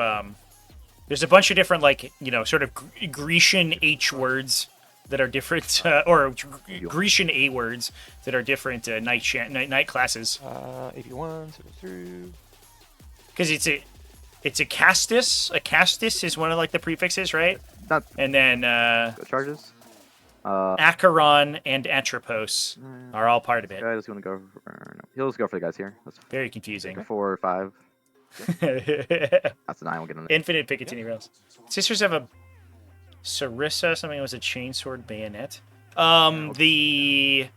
there's a bunch of different like sort of Grecian H words that are different, or Grecian A words that are different knight classes. 81, so go through. Because it's a castus. A castus is one of like the prefixes, right? Not and then charges. Acheron and Atropos are all part of it. Guys, want to go? No. He'll just go for the guys here. That's Very confusing. 4 or 5. That's a 9. We'll get on it. Infinite Picatinny rails. Sisters have a Sarissa. Something that was a chainsword bayonet. The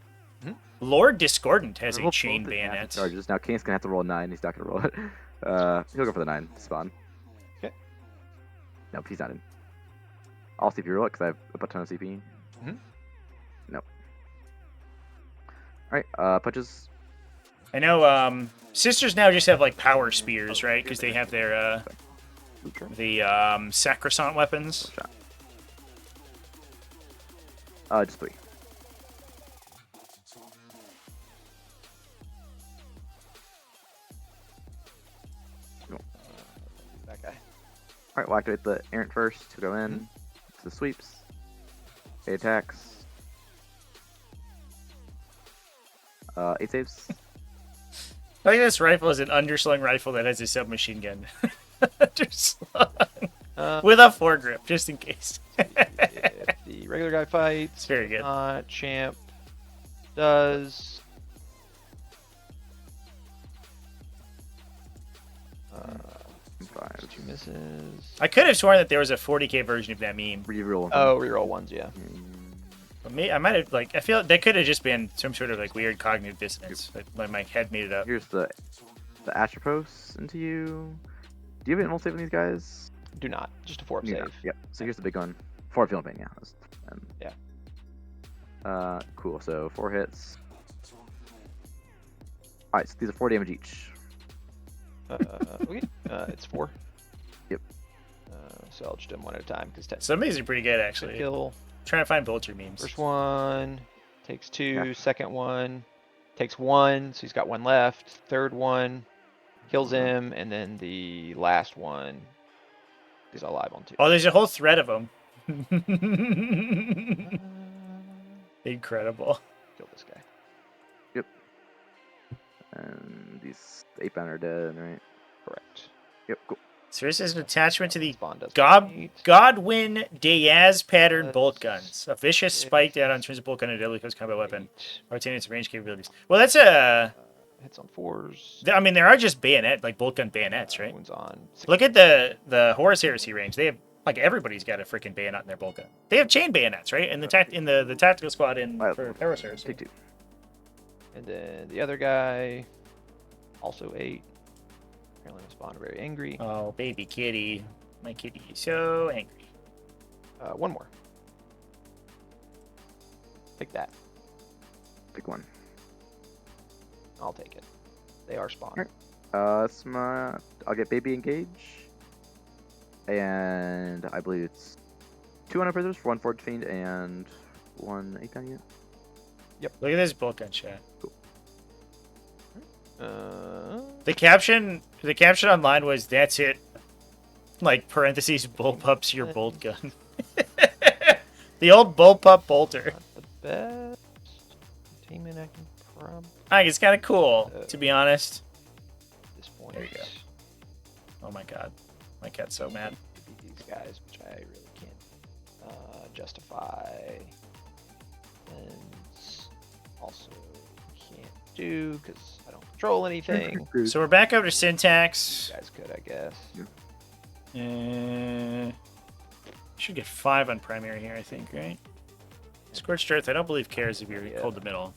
Lord Discordant has a chain bayonet. Charges. Now Kane's gonna have to roll a 9. He's not gonna roll it. He'll go for the 9 spawn. Okay. Nope, he's not in. I'll CP roll it because I have a ton of CP. Nope. Alright, punches. I know Sisters now just have like power spears, right? Because they have their the sacrosanct weapons. Just 3. That guy. Alright, we'll activate the errant first to go in. To the sweeps. 8 attacks. 8 saves. I think this rifle is an underslung rifle that has a submachine gun. Underslung. With a foregrip, just in case. If the regular guy fights, it's very good. Champ does. 5. 2 misses. I could have sworn that there was a 40k version of that meme. Reroll. Oh, reroll ones, yeah. But I might have I feel that could have just been some sort of like weird cognitive dissonance. Like my head made it up. Here's the Atropos into you. Do you have an inmol save on these guys? Do not. Just a 4-up save. Yep. So here's the big one. 4 feeling pain, yeah. Yeah. Cool. So 4 hits. Alright, so these are 4 damage each. Okay. It's 4. Yep. So I'll just do them one at a time because Some of these are pretty good actually. Kill. Trying to find vulture memes. First one takes 2. Yeah. Second one takes 1, so he's got 1 left. Third one kills him, and then the last one is alive on 2. Oh, there's a whole thread of them. Incredible. Kill this guy. Yep. And these 8-bound are dead, right? Correct. Yep, cool. So this is an attachment to the Godwin Diaz pattern bolt guns. A vicious spiked out on turns of bolt gun and deadly close combat weapon. Retaining its range capabilities. Well, that's a... Hits on 4s. I mean, there are just bayonet, like bolt gun bayonets, right? On look at the Horus Heresy range. They have, like, everybody's got a freaking bayonet in their bolt gun. They have chain bayonets, right? In the the tactical squad for Horus Heresy. Take 2. And then the other guy, also 8. Apparently respond very angry. Oh, baby kitty. My kitty is so angry. 1 more. Take that. Pick 1. I'll take it. They are spawned. Right. I'll get Baby Engage. And I believe it's 200 prisoners for 1 Forge Fiend and 1 8 down unit. Yep. Look at this bolt gun chat. Cool. The caption online was, "That's it." Like parentheses, bullpups your bolt gun. The old bullpup bolter. Not the best containment I can probably. I think it's kind of cool, to be honest. At this point. There you go. Oh my god, my cat's so mad. These guys, which I really can't justify, and also can't do because I don't control anything. So we're back over to syntax. You guys could, I guess. Should get 5 on primary here, I think, right? Scorched Earth, I don't believe cares if you're cold the middle.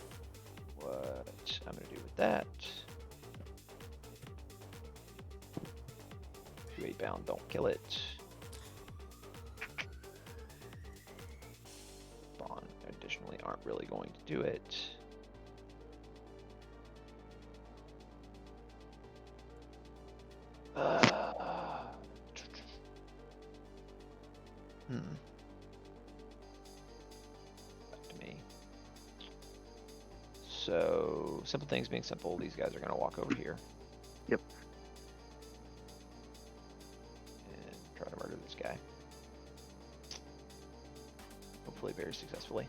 What I'm gonna do with that? 2 8-bound, don't kill it. Bond additionally aren't really going to do it. Back to me. So, simple things being simple, these guys are going to walk over here. Yep. And try to murder this guy. Hopefully very successfully.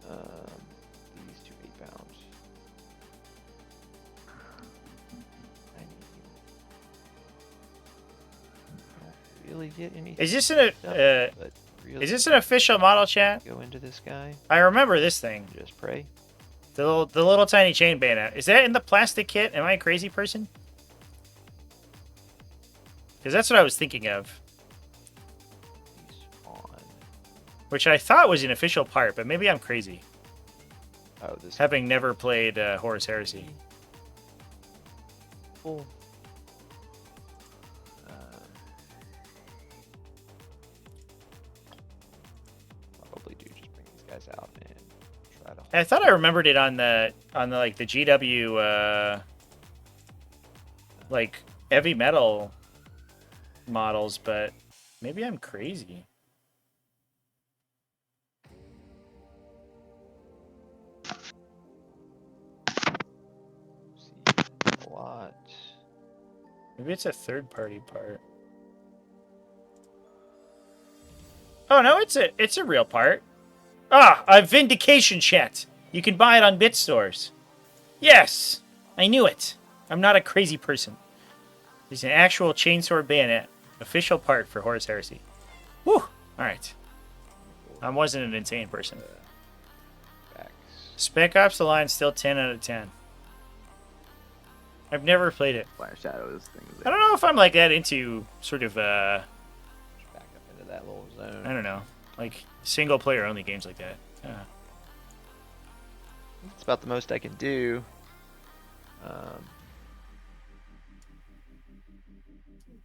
These 2 8-bounds. Really get anything. Is this is this an official model, chat? Go into this guy. I remember this thing. Just pray. The little tiny chain bayonet. Is that in the plastic kit? Am I a crazy person? Because that's what I was thinking of. He's on. Which I thought was an official part, but maybe I'm crazy. Oh, this. Having never played Horus Heresy. Full. Out and try to. I thought I remembered it on the like the GW like heavy metal models, but maybe I'm crazy. See a lot. Maybe it's a third-party part. Oh no, it's a real part. Ah, a Vindication chat. You can buy it on BitStores. Yes, I knew it. I'm not a crazy person. It's an actual chainsword bayonet. Official part for Horus Heresy. Whew. Alright. I wasn't an insane person. Spec Ops: The Line still 10 out of 10. I've never played it. Fire Shadows things. I don't know if I'm like that into sort of back up into that little zone. I don't know. Like single player only games like that. It's about the most I can do.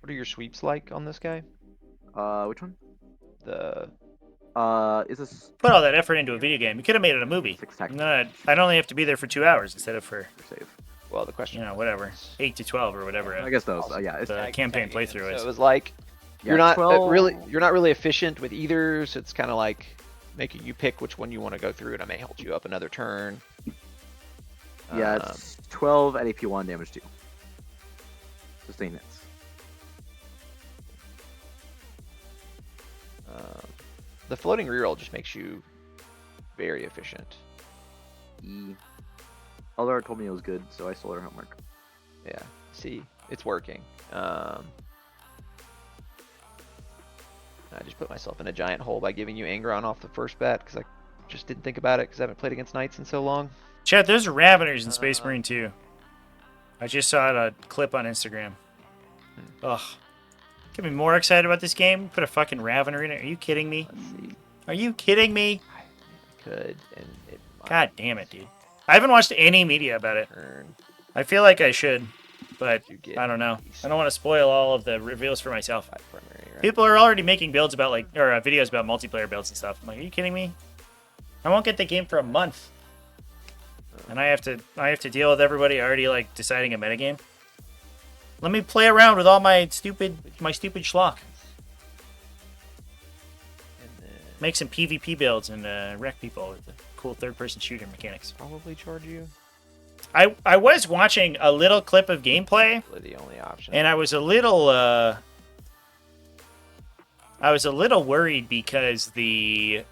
What are your sweeps like on this guy? Which one? The is this put all that effort into a video game? You could have made it a movie. And then I'd only have to be there for 2 hours instead of for save. Well, the question, whatever, 8 to 12 or whatever. I guess those. Yeah, it's the campaign playthrough is. So it was like you're not really efficient with either. So it's kind of like making you pick which one you want to go through, and I may hold you up another turn. Yeah, it's 12 at AP1 damage 2. Sustain hits. The floating reroll just makes you very efficient. Eldar told me it was good, so I stole her homework. Yeah, see, it's working. I just put myself in a giant hole by giving you Angron off the first bet because I just didn't think about it because I haven't played against Knights in so long. Chat, there's Raveners in Space Marine 2. I just saw a clip on Instagram. Ugh. Get me more excited about this game. Put a fucking Ravener in it. Are you kidding me? Let's see. Are you kidding me? I could, and it might. God damn it, dude. I haven't watched any media about it. Turn. I feel like I should, but You get I don't know. these I don't want to spoil all of the reveals for myself. 5 primary, right? People are already making builds about videos about multiplayer builds and stuff. I'm like, are you kidding me? I won't get the game for a month. And I have to deal with everybody already like deciding a metagame. Let me play around with all my stupid schlock. Make some PvP builds and wreck people with the cool third-person shooter mechanics. Probably charge you. I was watching a little clip of gameplay. The only option. And I was a little worried because there's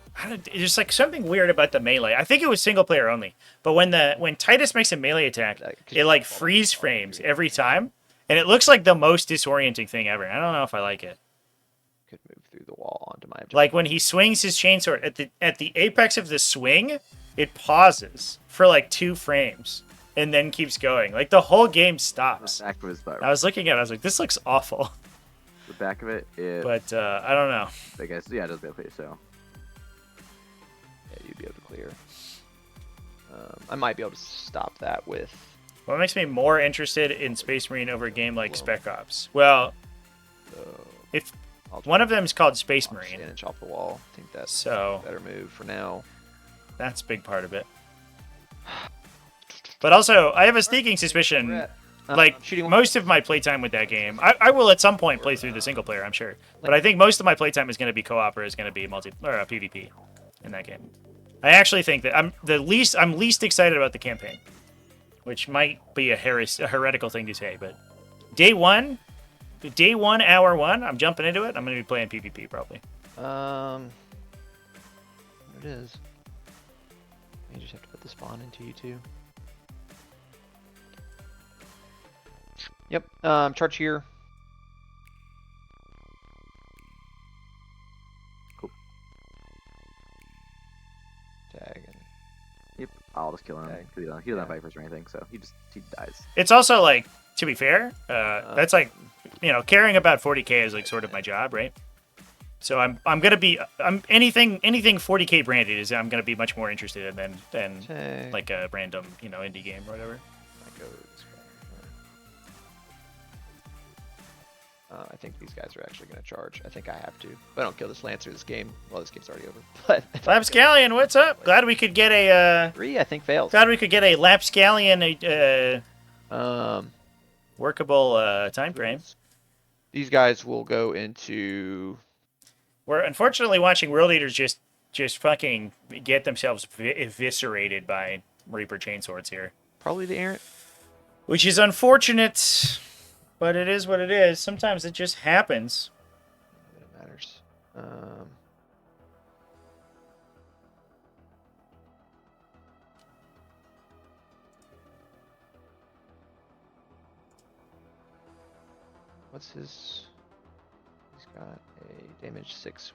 like something weird about the melee. I think it was single player only. But when Titus makes a melee attack, it like freeze frames every time. And it looks like the most disorienting thing ever. I don't know if I like it. Could move through the wall onto my objective. Like when he swings his chainsword at the apex of the swing, it pauses for like 2 frames and then keeps going. Like the whole game stops. Back of his butt. I was looking at it, I was like, this looks awful. The back of it is. But I don't know. I guess yeah, it does basically so. Yeah, you'd be able to clear. I might be able to stop that with. What makes me more interested in Space Marine over a game like Spec Ops? Well, if one of them is called Space Marine, Stand and chop the wall. I think that's so a better move for now. That's a big part of it. But also, I have a sneaking suspicion. Like, most of my playtime with that game, I will at some point play through the single player, I'm sure. But I think most of my playtime is going to be co-op or is going to be PvP in that game. I actually think that I'm least excited about the campaign, which might be a heretical thing to say. But day one, hour 1, I'm jumping into it. I'm going to be playing PvP probably. There it is. You just have to put the spawn into you too. Yep. Charge here. Cool. Tag and. Yep. I'll just kill him because he doesn't have vipers or anything, so he dies. It's also like, to be fair, that's like, caring about 40k is like sort of my job, right? So I'm gonna be anything 40k branded is I'm gonna be much more interested in than like a random indie game or whatever. I think these guys are actually going to charge. I think I have to. If I don't kill this Lancer this game, well, this game's already over. But Lapscallion, what's up? Glad we could get a 3, I think, fails. Glad we could get a Lapscallion workable time frame. These guys will go into. We're unfortunately watching World Eaters just fucking get themselves eviscerated by Reaper chainswords here. Probably the errant. Which is unfortunate. But it is what it is. Sometimes it just happens. It matters. What's his? He's got a damage 6.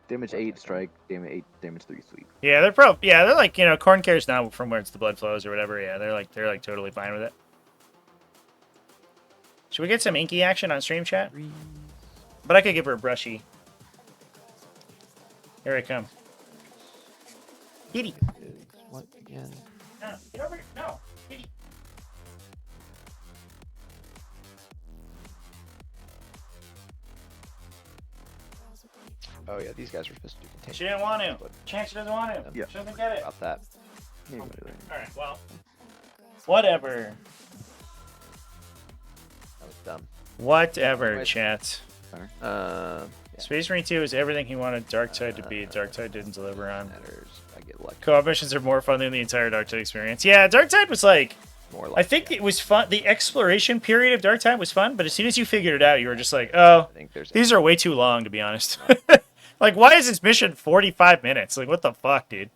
Damage 8 strike, damage 8, damage 3 sweep. Yeah, they're like corn cares now from where it's the blood flows or whatever. Yeah, they're like totally fine with it. Should we get some inky action on stream chat? But I could give her a brushy. Here I come. Kitty. What again? No, get over here. No, Kitty. Oh yeah, these guys were supposed to do containment. She didn't want to. Chance doesn't want to. Yeah. She doesn't get it. About that. Yeah, Alright, well. Whatever. That was dumb. Whatever, chat. Yeah. Space Marine 2 is everything he wanted Darktide to be. Darktide didn't deliver on. Matters. I get lucky. Co-op missions are more fun than the entire Darktide experience. Yeah, Darktide was like... More lucky. I think it was fun. The exploration period of Darktide was fun, but as soon as you figured it out, you were just like, oh, these are way too long, to be honest. Like, why is this mission 45 minutes? Like, what the fuck, dude?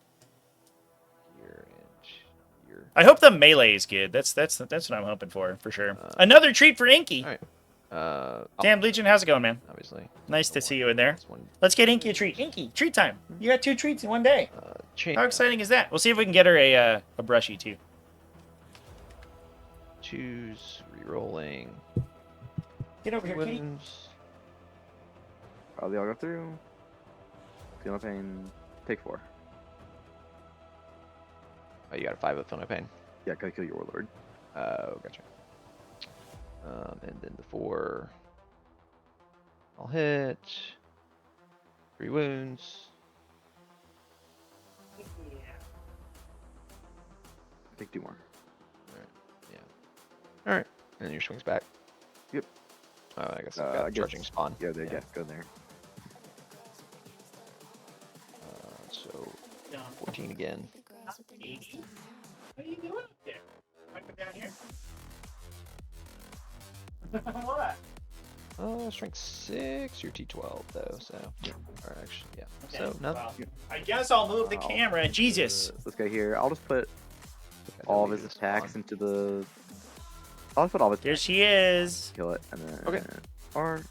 I hope the melee is good. That's what I'm hoping for sure. Another treat for Inky. All right. Damn, Legion, how's it going, man? Obviously. Nice to see you in there. Let's get Inky a treat. Inky, treat time. You got 2 treats in one day. How exciting is that? We'll see if we can get her a brushy, too. Choose, rerolling. Get over here, Kitty. Oh, they all go through. Feel no pain. Take 4. Oh, you got a 5 with Feel No Pain. Yeah, gotta kill your warlord. Oh, gotcha. And then the 4. I'll hit. 3 wounds. Take 2 more. All right, and then your swings back. Yep. I guess I've got charging spawn. Yeah, there. Yeah, go there. So 14 again. 80. What are you doing up there? Wanna come down here? What? Strength 6. You're T12 though, so or actually, yeah. Okay, So no. well, I guess I'll move the camera. Jesus. This guy here. I'll just put all of his attacks into the. I'll just put all of his. Here she is. Kill it, and then. Okay. Or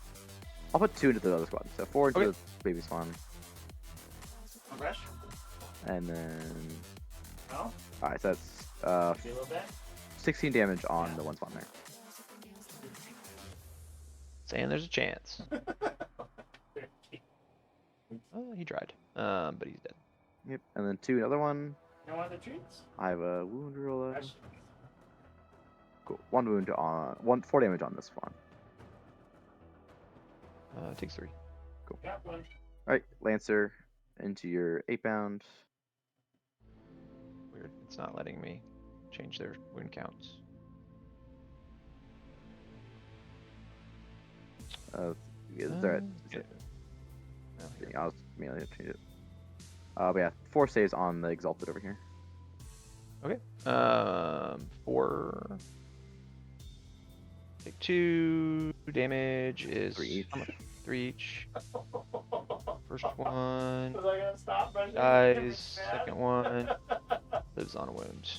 I'll put 2 into the other squad. So 4 into Okay. the baby spawn, Rush? and then. No? All right, so that's Be a little bit. 16 damage on the 1 spawn there. Saying there's a chance. Oh, he tried. But he's dead. Yep, and then 2 another one. You want the treats? I have a wound roller. Rush. Cool. 1 wound on 4 damage on this one. Takes 3. Got one. All right, Lancer into your 8 bound. Weird. It's not letting me change their wound counts. Is there? Yeah. Oh, here. I'll immediately change it. But yeah, 4 saves on the exalted over here. Okay. 4. Take 2. Damage is 3 each. how much? 3 each. First one Was I gonna stop rushing? dies. Second one lives on a wound.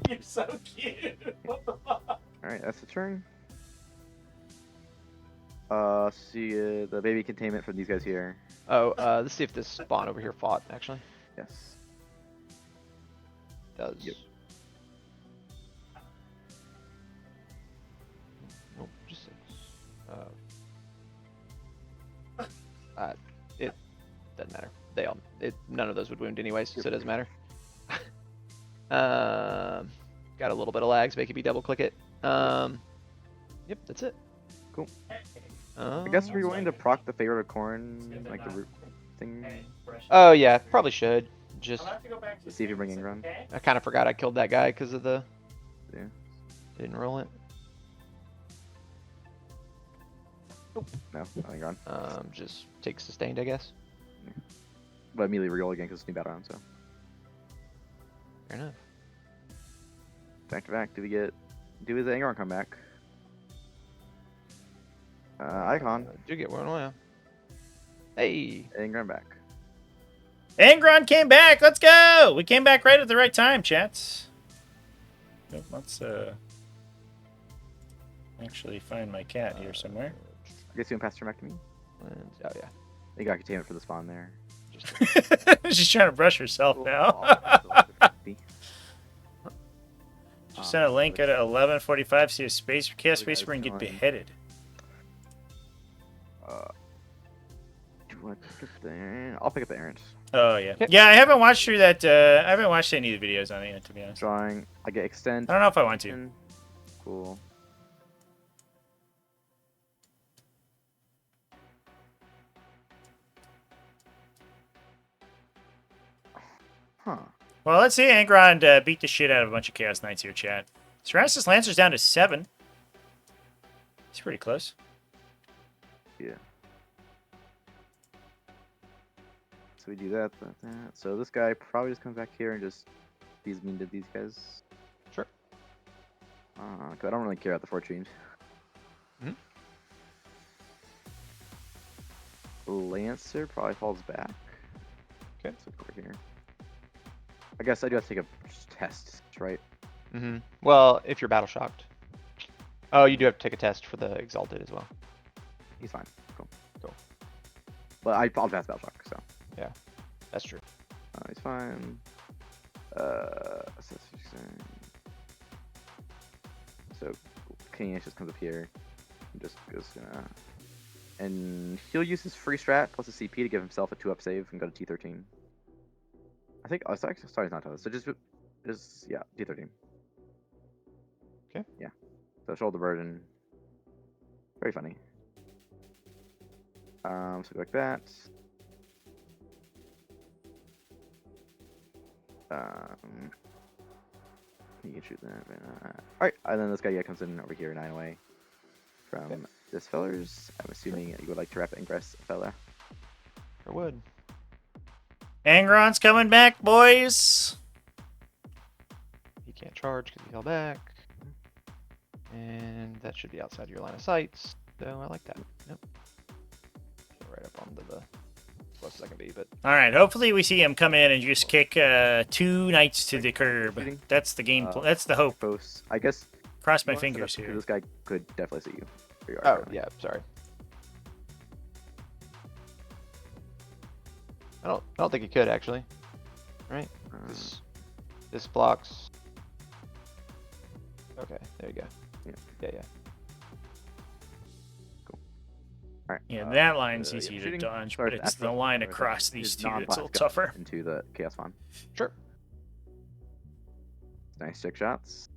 You're so cute. What the fuck? Alright, that's the turn. See the baby containment from these guys here. Oh, let's see if this spawn over here fought, actually. Yes. Does. Yep. Nope, just 6. It doesn't matter. None of those would wound anyways, so it doesn't matter. Got a little bit of lag, so maybe double click it. Yep, that's it. Cool. I guess we're going to proc the favorite of corn, like the root thing. Oh yeah, probably should. Just To see if you bring Ingron. I kind of forgot I killed that guy because of the. Yeah. Didn't roll it. No, not Ingron. Just take sustained, I guess. But immediately reroll again because it's new battle round, so. Fair enough. Back to back, do his Ingron come back? Icon. Do get one, yeah. Hey. Ingron back. Angron came back. Let's go. We came back right at the right time, chats. Yep, let's actually find my cat here somewhere. I guess you can pass her back to me. And, oh yeah. You got containment for the spawn there. She's trying to brush herself now. She sent a link at 11:45. See a space chaos space marine get beheaded. Do I pick up the? I'll pick up the errant. Oh yeah, yeah. I haven't watched through that. I haven't watched any of the videos on it yet, to be honest. Drawing. I get extend. I don't know if I want to. Cool. Huh. Well, let's see Angron beat the shit out of a bunch of Chaos Knights here, chat. Cerastus Lancer's down to 7. He's pretty close. Yeah. So we do that. So this guy probably just comes back here and just he's mean to these guys. Sure. Cause I don't really care about the fortune. Mhm. Lancer probably falls back. Okay. So over here. I guess I do have to take a test, right? Mm-hmm. Well, if you're battle shocked. Oh, you do have to take a test for the exalted as well. He's fine. Cool. Cool. But I'll pass battle shock, so. Yeah, that's true. He's fine. So King just comes up here and just goes gonna, and he'll use his free strat plus a CP to give himself a 2-up save and go to T13. I think. Oh, sorry, it's not tough. So just yeah, T13. Okay. Yeah. So shoulder burden. Very funny. So go like that. You can shoot that. Alright, and then this guy comes in over here 9 away from this feller's. I'm assuming you would like to wrap Ingress, fella. I would. Angron's coming back, boys. He can't charge because he held back. And that should be outside your line of sight. So I like that. Yep. So right up onto the close as I can be, but All right, hopefully we see him come in and just kick 2 knights to the curb. That's the game. That's the hope. Close. I guess. Cross my fingers here. This guy could definitely see you. Where you are oh currently. yeah, sorry. I don't think he could actually. Right? This blocks. Okay, there you go. Yeah. All right. Yeah, that line's easy to shooting dodge, starts but it's after the line the- across these two that's a non-blast little gun tougher. Into the Chaos Farm. Sure. Nice stick shots.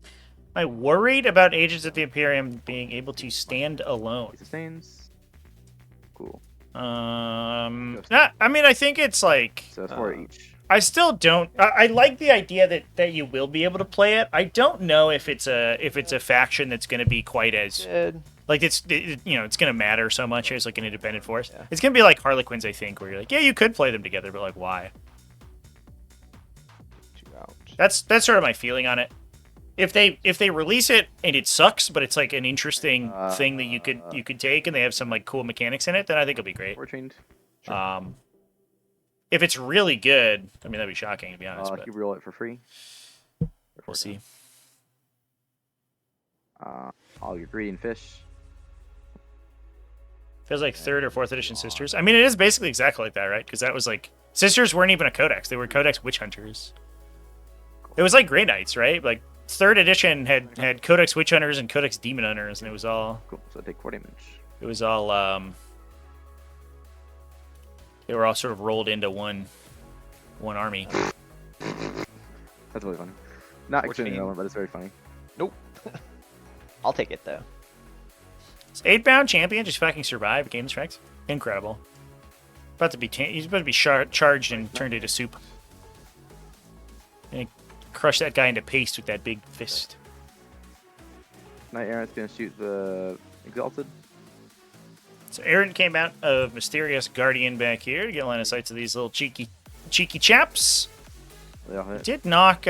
Am I worried about Agents of the Imperium being able to stand alone? He sustains. Cool. I mean, I think it's like... So 4 each. I still don't... I like the idea that you will be able to play it. I don't know if it's a faction that's going to be quite as... Good. Like, it's going to matter so much as, like, an independent force. Yeah. It's going to be like Harlequins, I think, where you're like, yeah, you could play them together, but, like, why? 2 out. That's sort of my feeling on it. If they release it and it sucks, but it's like an interesting thing that you could take, and they have some like cool mechanics in it, then I think it'll be great. 4 chained. If it's really good, I mean that'd be shocking to be honest. But You roll it for free. we'll see. All your greedy and fish. Feels like 3rd or 4th edition Sisters. I mean, it is basically exactly like that, right? Because that was like Sisters weren't even a codex; they were codex witch hunters. It was like Grey Knights, right? Like 3rd edition had codex witch hunters and codex demon hunters, and it was all. Cool. So take 4 damage. It was all they were all sort of rolled into one army. That's really funny. Not extremely relevant, but it's very funny. Nope. I'll take it though. This 8-bound champion just fucking survived game strikes. Incredible. He's about to be charged and turned into soup. And crush that guy into paste with that big fist. Knight Errant's gonna shoot the Exalted. So Aaron came out of Mysterious Guardian back here to get line of sight to these little cheeky chaps. They all hit. Did knock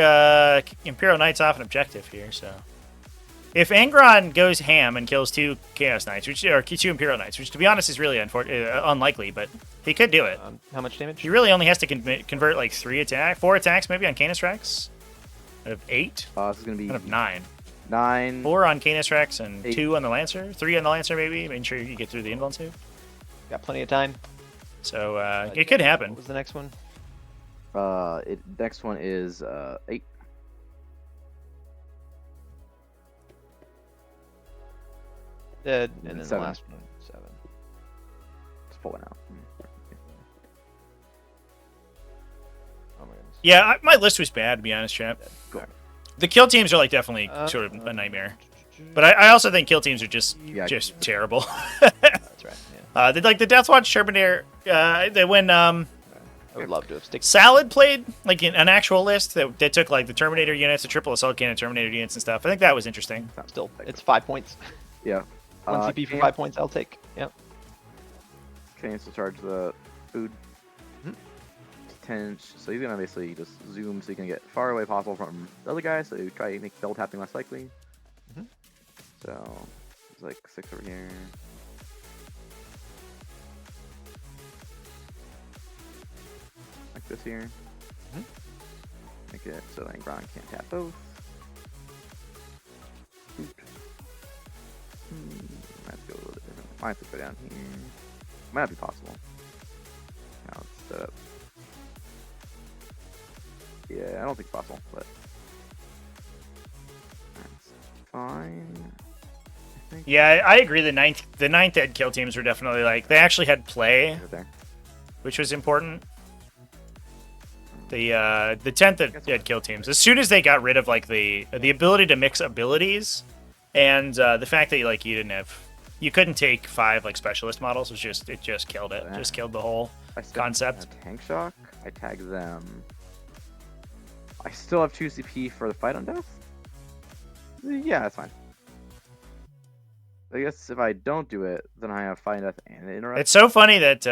Imperial Knights off an objective here, so... If Angron goes ham and kills 2 Chaos Knights, or 2 Imperial Knights, which to be honest is really unlikely, but he could do it. How much damage? He really only has to convert like 4 attacks maybe on Canis Rex. Out of 8? This is gonna be Out of 9. 9. 4 on Canis Rex and 8. 2 on the Lancer. 3 on the Lancer maybe. Make sure you get through the invuln save. Got plenty of time. So it could happen. What was the next one? Next one is 8. Dead, and then 7. the last one, 7. Just pull one out. Oh my goodness. Yeah, my list was bad to be honest, chap. Cool. The kill teams are like definitely sort of a nightmare. But I also think kill teams are just terrible. That's right. Yeah. Like the Deathwatch Terminator, when I would love to have stick. Salad played like an actual list that took like the Terminator units, the triple assault cannon Terminator units and stuff. I think that was interesting. Still, it's 5 points. Yeah. 1 CP for 5 points, I'll take. Yep. Chains to charge the food. 10 so he's gonna basically just zoom so you can get far away possible from the other guy, so you try to make double tapping less likely. So it's like 6 over here. Like this here. Make it so then Gron can't tap both. Might have to go a little bit different. Might have to go down here. Might not be possible. Now let's set up. Yeah, I don't think it's possible, but that's fine. I think. Yeah, I agree. The ninth ed kill teams were definitely like they actually had play, Right there. which was important. The 10th ed kill teams, as soon as they got rid of like the ability to mix abilities, and the fact that like you couldn't take 5 like specialist models, it just killed it. Just killed the whole I still concept. have Tank shock. I tag them. I still have 2 CP for the fight on death? Yeah, that's fine. I guess if I don't do it, then I have fight on death and interrupt. It's so funny that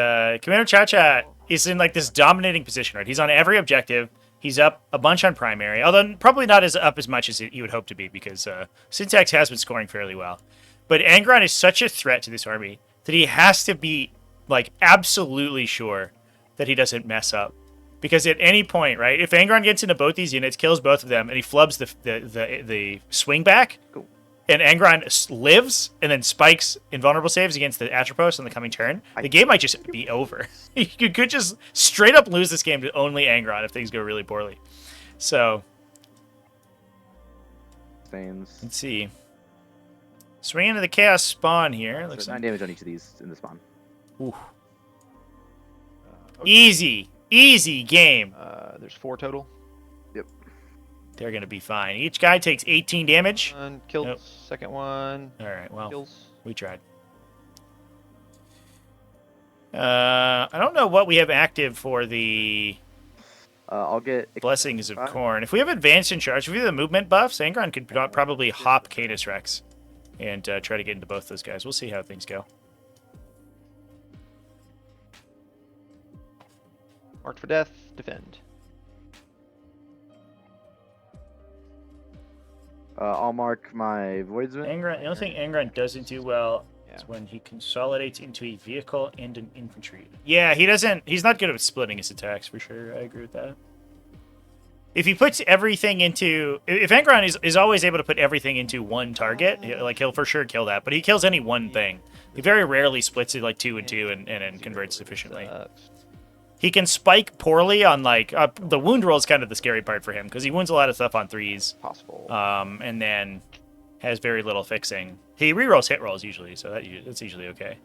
Commander Cha-Cha is in like this dominating position, right? He's on every objective. He's up a bunch on primary, although probably not as much as you would hope to be because Syntax has been scoring fairly well. But Angron is such a threat to this army that he has to be like absolutely sure that he doesn't mess up. Because at any point, right, if Angron gets into both these units, kills both of them, and he flubs the swing back, cool. And Angron lives and then spikes invulnerable saves against the Atropos on the coming turn, the game might just be over. You could just straight up lose this game to only Angron if things go really poorly. So, let's see. Swing into the Chaos Spawn here. Looks 9 damage on each of these in the spawn. Ooh. Okay. Easy game. There's 4 total. Yep. They're going to be fine. Each guy takes 18 damage. One killed. Nope. Second one. All right, well, kills. We tried. I don't know what we have active for the... I'll get... Blessings of Corn. If we have Advanced in Charge, if we have the movement buffs, Angron could probably hop Canis Rex and try to get into both those guys. We'll see how things go. Marked for death. Defend. I'll mark my Voidsman. Angron, the only thing Angron doesn't do well is when he consolidates into a vehicle and an infantry. Yeah, he's not good at splitting his attacks for sure. I agree with that. If he puts everything into... If Angron is always able to put everything into one target, like he'll for sure kill that, but he kills any one thing. He very rarely splits it like 2 and 2 and converts efficiently. He can spike poorly on like the wound roll is kind of the scary part for him because he wounds a lot of stuff on 3s. Possible. And then has very little fixing. He rerolls hit rolls usually, so that's usually okay.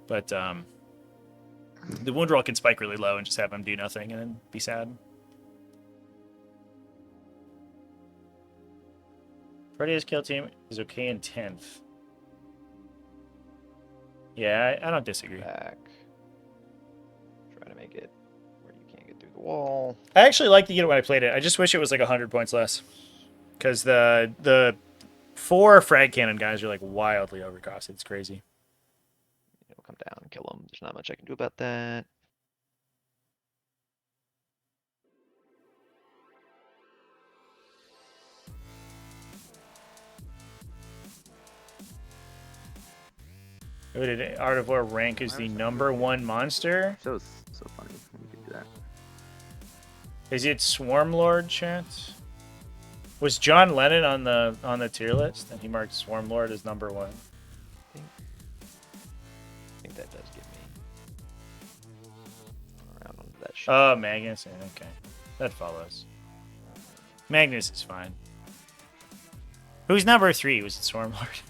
But the wound roll can spike really low and just have him do nothing and then be sad. Freddy's kill team is okay in 10th. Yeah, I don't disagree. Back. Try to make it where you can't get through the wall. I actually like the unit when I played it. I just wish it was like 100 points less. Because the 4 frag cannon guys are like wildly overcosted. It's crazy. It'll come down and kill them. There's not much I can do about that. Oh, did Art of War rank as the #1 monster? That was so funny. We could do that. Is it Swarmlord, chat? Was John Lennon on the tier list and he marked Swarmlord as #1? I think that does get me around onto that shit. Oh, Magnus. Okay, that follows. Magnus is fine. Who's #3? Was it Swarmlord?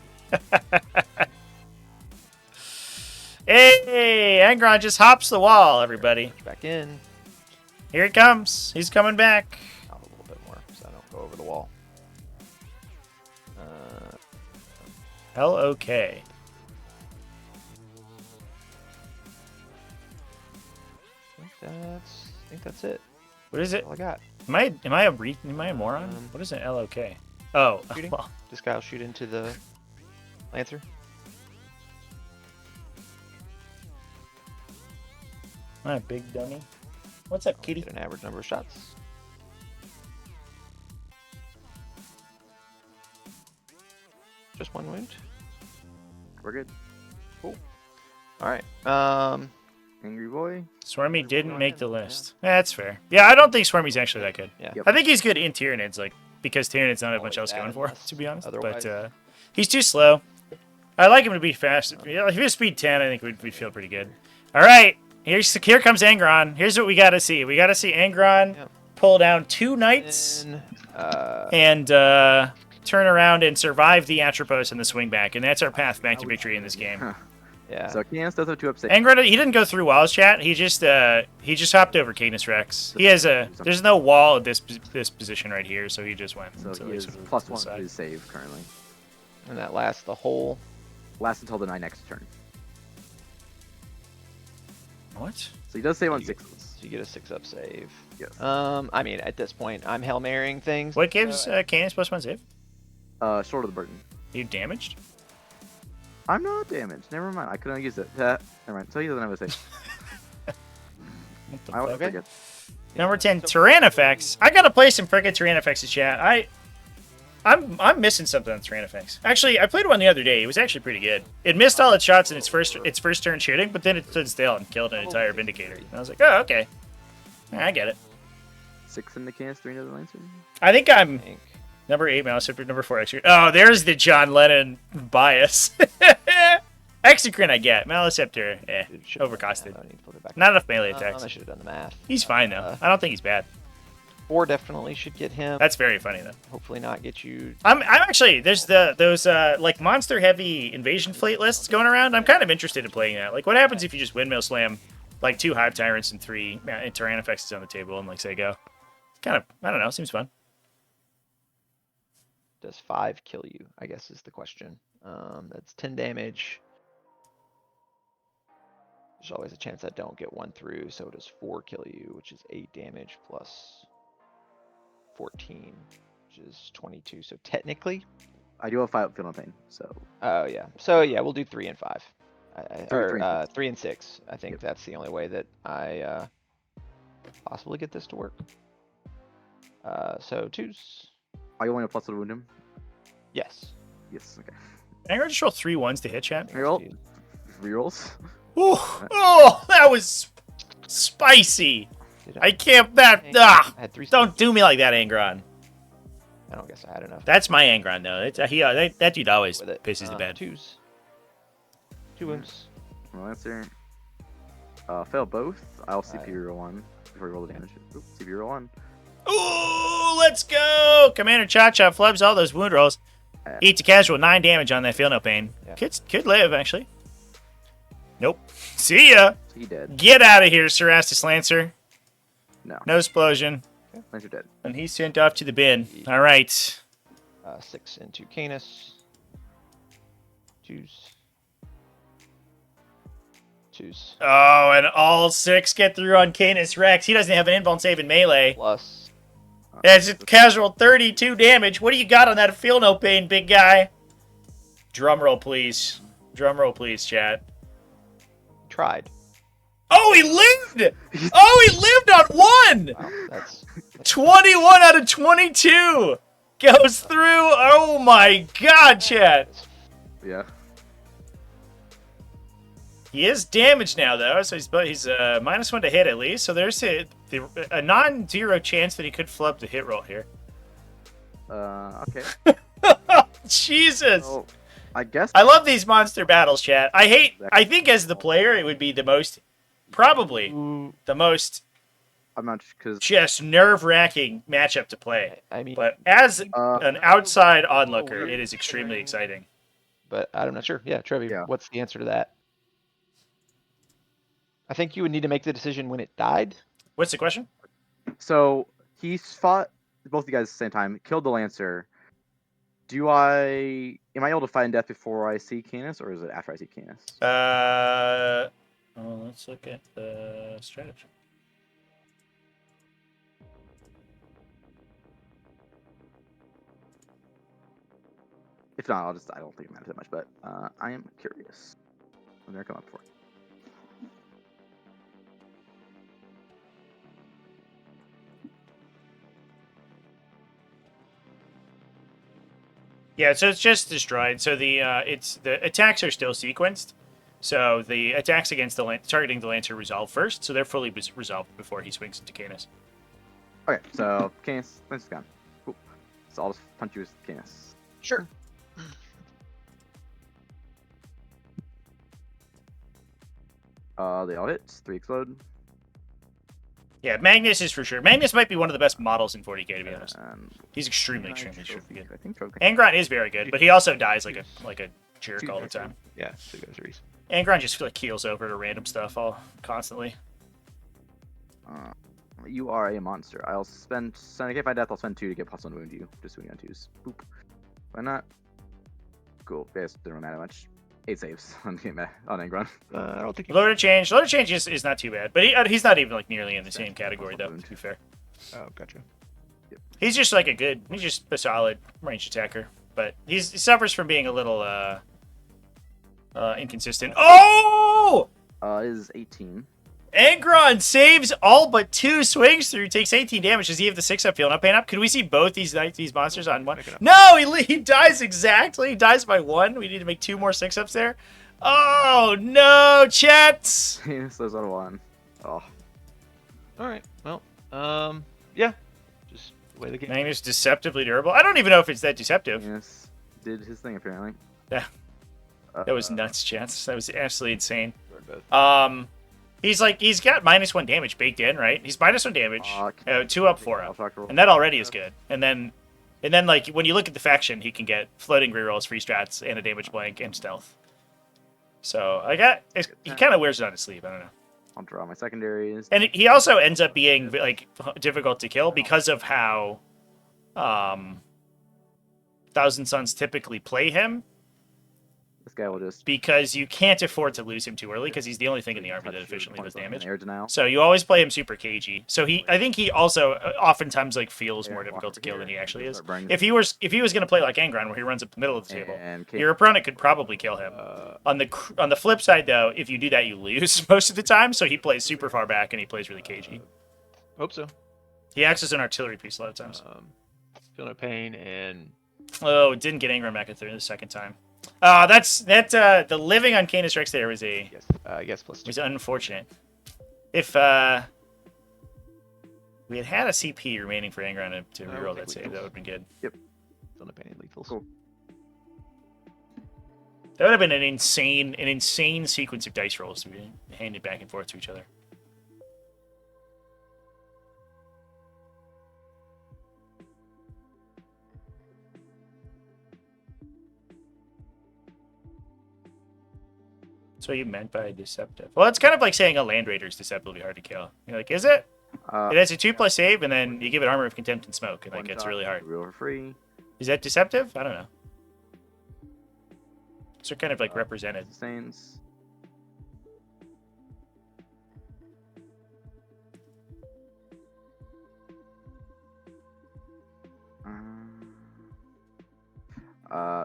Hey, Angron just hops the wall, everybody. Back in. Here he comes. He's coming back. Out a little bit more so I don't go over the wall. L-O-K. I think that's it. What is it? That's all I got. Am I a moron? What is an L-O-K? Oh, shooting? Well. This guy will shoot into the Lancer. My big dummy. What's up, kitty? Get an average number of shots. Just 1 wound. We're good. Cool. All right. Angry boy. Swarmy didn't make the list. That's fair. Yeah, I don't think Swarmy's actually that good. Yeah. Yep. I think he's good in Tyranids, like because Tyranids don't have much else going for him, to be honest. But he's too slow. I like him to be fast. If he was speed 10, I think we'd feel pretty good. All right. Here comes Angron. Here's what we got to see. We got to see Angron pull down 2 knights and turn around and survive the Atropos and the swing back. And that's our path back to victory in this game. Yeah. So Canis does have 2 upset. Angron, he didn't go through walls, chat. He just hopped over Canis Rex. He has there's no wall at this position right here, so he just went. So he is +1 to his save currently. And that lasts the whole... Lasts until the next turn. What? So he does save on 6s. So you get a 6-up save. Yes. I mean, at this point, I'm Hail Marrying things. What gives Canis +1 save? Short of the burden. You damaged? I'm not damaged. Never mind. I couldn't use it. Never mind. So he doesn't have a save. I always forget. Number 10, Tyrannifex. I gotta play some frickin' Tyrannifexes, chat. I'm missing something on Tyrannifex. Actually, I played one the other day. It was actually pretty good. It missed all its shots in its first turn shooting, but then it stood still and killed an entire Vindicator. And I was like, oh, okay. I get it. 6 in the Canis, 3 into the Lancer. I think I'm number 8 mouse, number 4 extra. Oh, there's the John Lennon bias. Exocrine I get. Maleceptor, overcosted. Not enough melee attacks. I should have done the math. He's fine, though. I don't think he's bad. 4 definitely should get him. That's very funny, though. Hopefully not get you... I'm actually... There's those like, monster-heavy invasion fleet lists going around. I'm kind of interested in playing that. Like, what happens if you just windmill slam, like, 2 Hive Tyrants and 3 Tyrannifexes on the table and, like, say go? Kind of... I don't know. Seems fun. Does 5 kill you, I guess is the question. That's 10 damage. There's always a chance I don't get 1 through, so does 4 kill you, which is 8 damage plus 14, which is 22. So technically, I do have 5 Feel No Pain, so. Oh yeah. So yeah, we'll do 3 and 5, Three or 3 and 6. I think that's the only way that I possibly get this to work. So 2s. Are you only a plus to wound him? Yes. Yes. Okay. Can I just roll 3 1s to hit, chat? Reroll. Rerolls. Ooh, oh, that was spicy. I can't. Don't do me like that, Angron. I don't guess I had enough. That's my Angron, though. That dude always pisses the bed. 2s. 2 wounds. Lancer. Fail both. I'll CP reroll 1 before you roll the damage. Oops, CP reroll 1. Ooh, let's go! Commander Cha-Cha flubs all those wound rolls. Eats a casual 9 damage on that Feel No Pain. Yeah. Could live, actually. Nope. See ya! He dead. Get out of here, Cerastus Lancer. No. No explosion. Okay. Lancer dead. And he's sent off to the bin. All right. 6 into Canis. 2s. 2s. Oh, and all 6 get through on Canis Rex. He doesn't have an invuln save in melee. Plus. That's a casual 32 damage. What do you got on that Feel No Pain, big guy? Drumroll, please. Drumroll, please, chat. Tried. Oh, he lived! Oh, he lived on 1! Wow, that's 21 out of 22! Goes through. Oh my god, chat. Yeah. He is damaged now, though, so he's -1 to hit at least. So there's a non-zero chance that he could flub the hit roll here. Okay. Jesus. So, I guess. I love these monster battles, chat. I think as the player, it would be the most, probably the most. I'm not because just nerve-wracking matchup to play. I mean, but as an outside onlooker, it is extremely exciting. But I'm not sure. Yeah, Trevi, what's the answer to that? I think you would need to make the decision when it died. What's the question? So he fought both of you guys at the same time, killed the Lancer. Am I able to find death before I see Canis, or is it after I see Canis? Let's look at the strategy. If not, I don't think it matters that much, but I am curious. I'm gonna come up for it. Yeah, so it's just destroyed. So the attacks are still sequenced. So the attacks against targeting the Lancer resolve first, so they're fully resolved before he swings into Canis. Okay, so Canis, Lancer's gone. Cool. So I'll just punch you as Canis. Sure. They all hit. 3 explode. Yeah, Magnus is for sure. Magnus might be one of the best models in 40k, to be honest. He's extremely good. I think Angron is very good, but he also dies like a jerk all the time. Yeah, 2/3. Angron just like keels over to random stuff constantly. You are a monster. I'll spend. If I death, I'll spend 2 to get +1 wound you. Just wound you on 2s. Boop. Why not? Cool. Guys, didn't matter much. 8 saves on Angron. I don't think. Loader change. Loader change is not too bad, but he's not even like nearly in the same category though. To be fair. Oh, gotcha. He's just like he's just a solid range attacker, but he suffers from being a little inconsistent. Oh! Is 18. Angron saves all but 2 swings through, takes 18 damage. Does he have the 6-up feel? Not paying up? Could we see both these monsters on one? No, he dies exactly. He dies by 1. We need to make 2 more 6-ups there. Oh, no, Chet! Yes, there's on 1. Oh. Alright, well, yeah. Just the way the game. Magnus deceptively durable. I don't even know if it's that deceptive. Yes, did his thing apparently. Yeah. That was nuts, Chance. That was absolutely insane. Both. He's got -1 damage baked in, right? He's -1 damage, 2 up, 4 up, and that already is good. And then like when you look at the faction, he can get floating rerolls, free strats, and a damage blank and stealth. So he kind of wears it on his sleeve. I don't know. I'll draw my secondaries. And he also ends up being like difficult to kill because of how Thousand Suns typically play him. This guy will just... Because you can't afford to lose him too early because he's the only thing in the army that efficiently does damage. Air denial. So you always play him super cagey. So I think he also oftentimes like feels more difficult to kill than he actually is. If he was going to play like Angron where he runs up the middle of the table, your opponent could probably kill him. On the flip side though, if you do that, you lose most of the time. So he plays super far back and he plays really cagey. Hope so. He acts as an artillery piece a lot of times. Feel no pain and... Oh, didn't get Angron back the second time. The living on Canis Rex there was yes, was unfortunate. If we had a CP remaining for Angron to reroll that save, that would have been good. Yep. Feel no pain and lethals. Cool. That would have been an insane sequence of dice rolls to be handed back and forth to each other. That's what you meant by deceptive. Well, it's kind of like saying a Land Raider is deceptively hard to kill. You're like, is it? It has a 2+ save, and then you give it Armor of Contempt and Smoke, and like it's really hard. Real for free. Is that deceptive? I don't know. So kind of like represented. Sustains.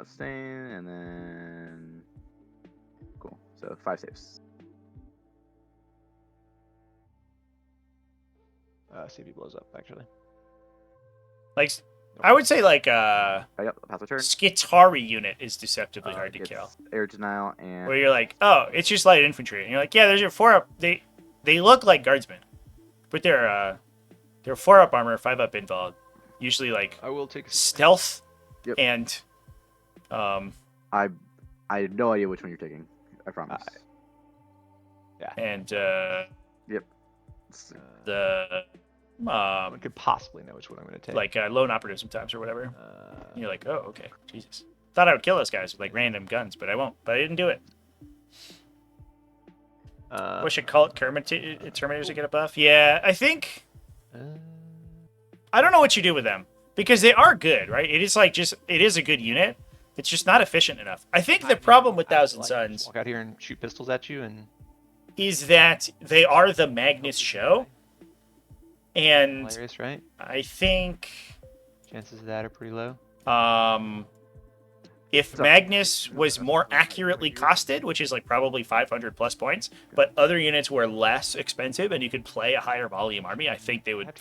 Sustain, and then cool. So 5 saves. See if he blows up, actually. Like, I would say like Pass the turn. Skitari unit is deceptively hard to kill. Air denial and... Where you're like, oh, it's just light infantry. And you're like, yeah, there's your 4-up. They look like guardsmen. But they're 4-up armor, 5-up invuln. Usually like I will take stealth Yep. and... I have no idea which one you're taking. I promise. Yeah. And Yep. I could possibly know which one I'm going to take. like lone operative sometimes or whatever. And you're like, oh, okay, Jesus. Thought I would kill those guys with like random guns, but I won't. But I didn't do it. Wish I call it Terminators to get a buff. Yeah, I think. I don't know what you do with them because they are good, right? It is like it is a good unit. It's just not efficient enough. I think the problem with Thousand Suns walk out here and shoot pistols at you and is that they are the Magnus show. And hilarious, right? I think chances of that are pretty low. If Magnus was more accurately costed, which is like probably 500 plus points, but other units were less expensive and you could play a higher volume army, I think they would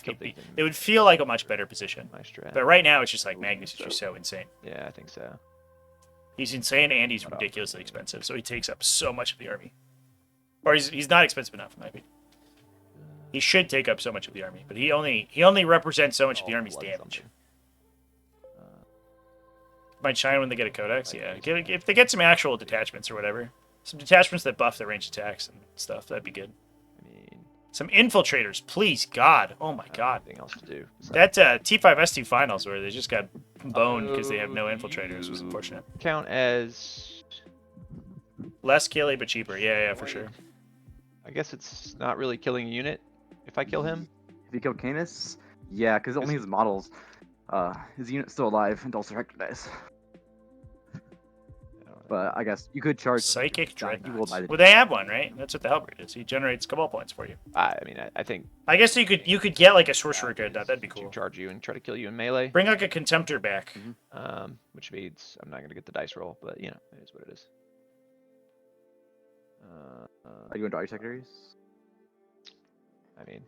feel like a much better position. But right now it's just like Magnus is just so insane. Yeah, I think so. He's insane and he's ridiculously expensive, so he takes up so much of the army. Or he's not expensive enough, in my opinion. He should take up so much of the army, but he only represents so much of the army's damage. Might shine when they get a codex, yeah. If they get some actual detachments or whatever, some detachments that buff their ranged attacks and stuff, that'd be good. I mean, some infiltrators, please, God, oh my God. Nothing else to do. That T5S2 finals where they just got boned because they have no infiltrators was unfortunate. Count as less killy but cheaper, yeah, for sure. I guess it's not really killing a unit if I kill him. If you kill Canis, yeah, because only his models. His unit's still alive and also Hector dies. But I guess you could charge Psychic Giant Evil Dreadnought. by the Well, they have one, right? That's what the Hellbreed is. He generates cabal points for you. I mean, I think I guess you could get like a sorcerer Dreadnought. That'd be to cool. charge you and try to kill you in melee. Bring like a Contemptor back. Which means I'm not gonna get the dice roll, but you know, it is what it is. Are you going to Dark Secretaries? I mean,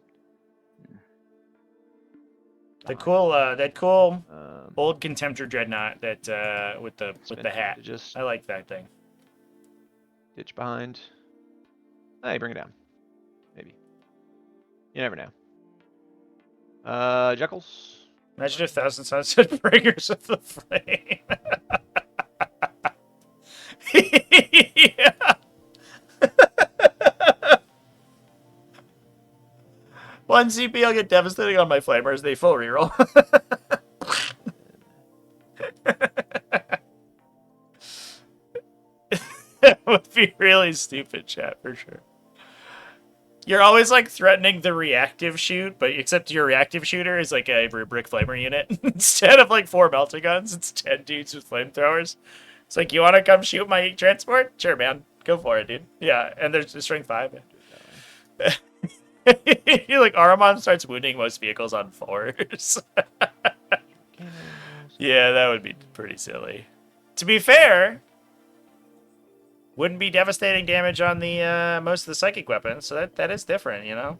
The cool, that cool old Contemptor Dreadnought that with the hat. Just I like that thing. ditch behind. Hey, bring it down. Maybe. You never know. Jekylls. Imagine if 1,000 Sunset Bringers of the Flame. Yeah. One CP, I'll get devastating on my flamers. They full reroll. That would be really stupid, chat, for sure. You're always like threatening the reactive shoot, but except your reactive shooter is like a rubric flamer unit. Instead of like 4 melter guns, it's 10 dudes with flamethrowers. It's like, you want to come shoot my transport? Sure, man. Go for it, dude. Yeah, and there's strength 5. You're like, Aramon starts wounding most vehicles on 4s. Yeah, that would be pretty silly. To be fair, wouldn't be devastating damage on the most of the psychic weapons, so that is different, you know?